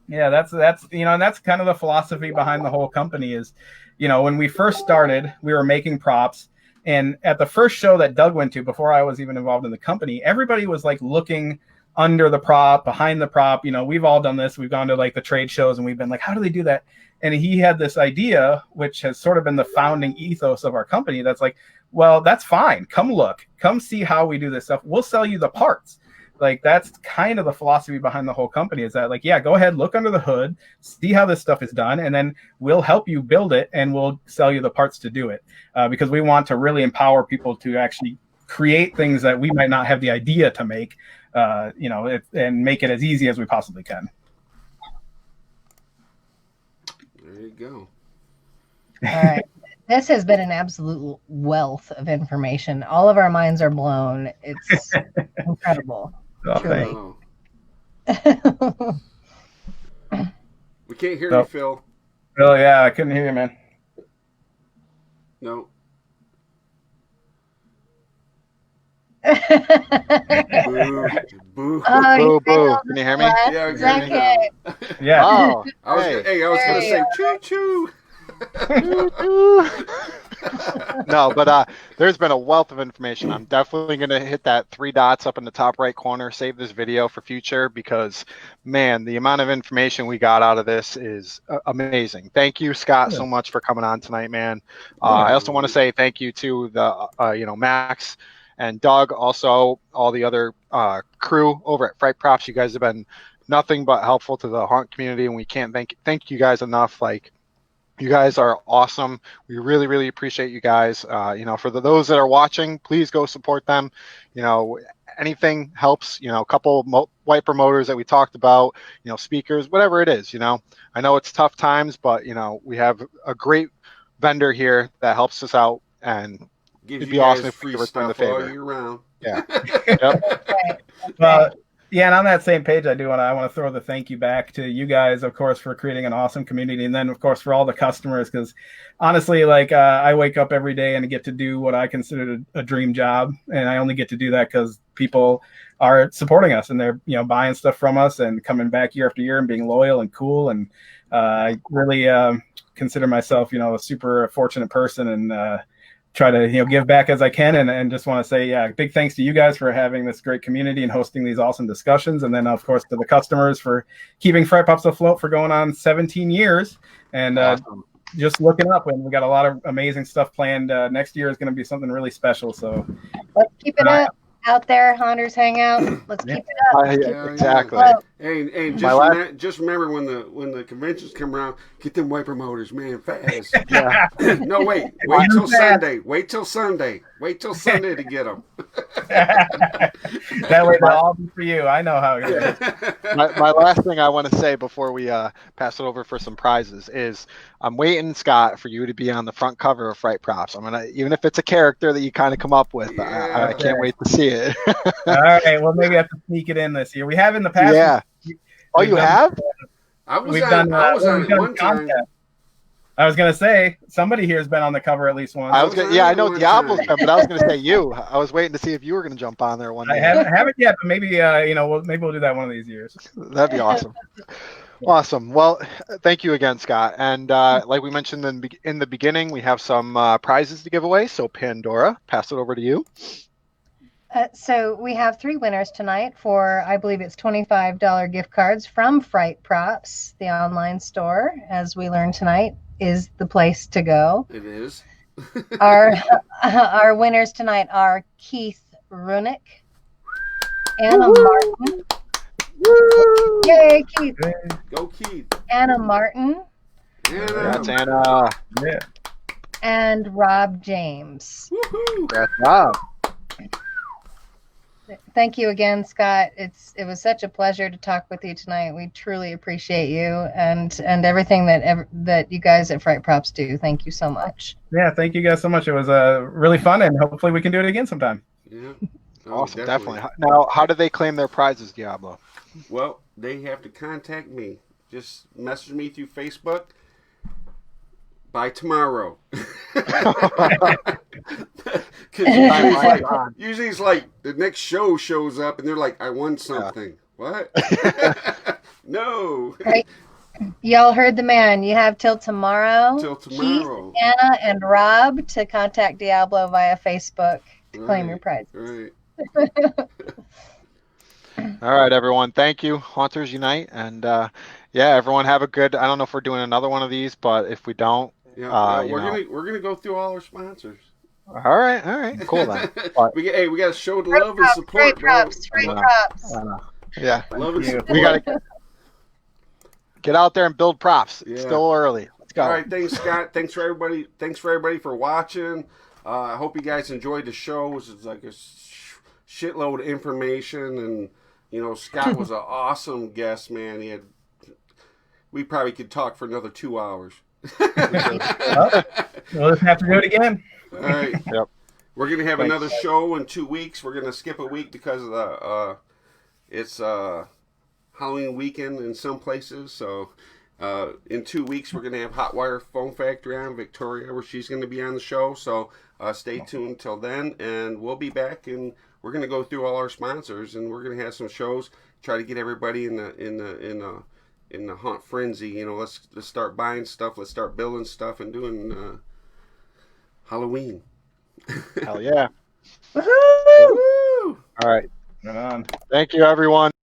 Yeah, that's and that's kind of the philosophy behind the whole company is, when we first started, we were making props, and at the first show that Doug went to before I was even involved in the company, everybody was like looking under the prop, behind the prop. We've all done this. We've gone to like the trade shows and we've been like, how do they do that? And he had this idea, which has sort of been the founding ethos of our company. That's like, well, that's fine. Come look, come see how we do this stuff. We'll sell you the parts. Like, that's kind of the philosophy behind the whole company is that, like, yeah, go ahead, look under the hood, see how this stuff is done, and then we'll help you build it and we'll sell you the parts to do it, because we want to really empower people to actually create things that we might not have the idea to make, and make it as easy as we possibly can.
There you go.
All right. This has been an absolute wealth of information. All of our minds are blown. It's incredible.
Oh,
Truly.
Oh. We can't hear you, Phil.
Oh yeah, I couldn't hear you, man.
No.
Boo.
Boo.
Boo, boo. Can you hear me?
Yeah, I can hear you now.
Yeah.
Oh,
I was gonna say choo choo.
No, but there's been a wealth of information. I'm definitely going to hit that 3 dots up in the top right corner, save this video for future, because, man, the amount of information we got out of this is amazing. Thank you, Scott, so much for coming on tonight, man. I also want to say thank you to the, Max and Doug, also all the other crew over at Fryprops. You guys have been nothing but helpful to the haunt community, and we can't thank you guys enough. Like, you guys are awesome. We really, really appreciate you guys. For those that are watching, please go support them. Anything helps. A couple wiper motors that we talked about, speakers, whatever it is. I know it's tough times, but we have a great vendor here that helps us out, and it'd be awesome if we could return the favor.
All year round.
Yeah.
Yep. Yeah, and on that same page, I want to throw the thank you back to you guys, of course, for creating an awesome community, and then, of course, for all the customers, because honestly, I wake up every day and get to do what I consider a dream job, and I only get to do that because people are supporting us, and they're buying stuff from us and coming back year after year and being loyal and cool, and I really consider myself, a super fortunate person, and try to give back as I can, and just want to say big thanks to you guys for having this great community and hosting these awesome discussions, and then of course to the customers for keeping Fright afloat for going on 17 years, and awesome. Just looking up, and we got a lot of amazing stuff planned. Next year is going to be something really special, so
let's keep it up out there. Hangout, let's keep it up.
Exactly.
Hey, just remember when the conventions come around, get them wiper motors, man, fast.
Yeah.
No, wait till Sunday. Wait till Sunday to get them.
That way they'll all be for you. I know how it is.
My last thing I want to say before we pass it over for some prizes is I'm waiting, Scott, for you to be on the front cover of Fryprops. I'm gonna, even if it's a character that you kind of come up with. Yeah, I can't wait to see it.
All right. Well, maybe I have to sneak it in this year. We have in the past.
Yeah. Oh, you have?
I was on it one time.
I was gonna say somebody here has been on the cover at least once.
I know Diablo's been, but I was gonna say you. I was waiting to see if you were gonna jump on there one day.
I haven't yet, but maybe maybe we'll do that one of these years.
That'd be awesome. Awesome. Well, thank you again, Scott. And like we mentioned in the beginning, we have some prizes to give away. So Pandora, pass it over to you.
So we have 3 winners tonight for, I believe it's $25 gift cards from Fryprops, the online store, as we learned tonight, is the place to go.
It is.
Our winners tonight are Keith Runick, Anna Martin. Woo! Yay, Keith.
Go Keith.
Anna Martin.
That's Anna.
Yeah.
And Rob James.
Woohoo!
That's Rob.
Thank you again, Scott. It was such a pleasure to talk with you tonight. We truly appreciate you and everything that you guys at Fryprops do. Thank you so much.
Yeah, thank you guys so much. It was really fun, and hopefully we can do it again sometime.
Yeah.
Awesome, definitely. Now, how do they claim their prizes, Diablo?
Well, they have to contact me. Just message me through Facebook by tomorrow. Usually it's like the next show shows up and they're like, I won something. Yeah. What? No.
Right. Y'all heard the man. You have till tomorrow. Keith, Anna, and Rob to contact Diablo via Facebook to claim your prizes.
Right.
All right, everyone. Thank you. Haunters Unite. And everyone have a good, I don't know if we're doing another one of these, but if we don't,
we're gonna go through all our sponsors.
All right, cool then.
we got to show the love and support.
Fryprops.
Yeah,
love and support.
We gotta get out there and build props. It's
Yeah.
still early. Let's go.
All right, thanks, Scott. Thanks for everybody for watching. I hope you guys enjoyed the show. It was like a shitload of information, and you know, Scott was an awesome guest, man. We probably could talk for another 2 hours.
Well, we'll just have to do it again.
All right.
Yep.
We're gonna have
Thanks.
another show in 2 weeks. We're gonna skip a week because of the it's Halloween weekend in some places. So in 2 weeks we're gonna have Hot Wire Foam Factory on Victoria, where she's gonna be on the show. So stay tuned till then, and we'll be back, and we're gonna go through all our sponsors, and we're gonna have some shows. Try to get everybody in the hunt frenzy. You know, let's start buying stuff. Let's start building stuff and doing Halloween.
Hell yeah.
Woohoo!
Woo!
All right.
Right on.
Thank you, everyone.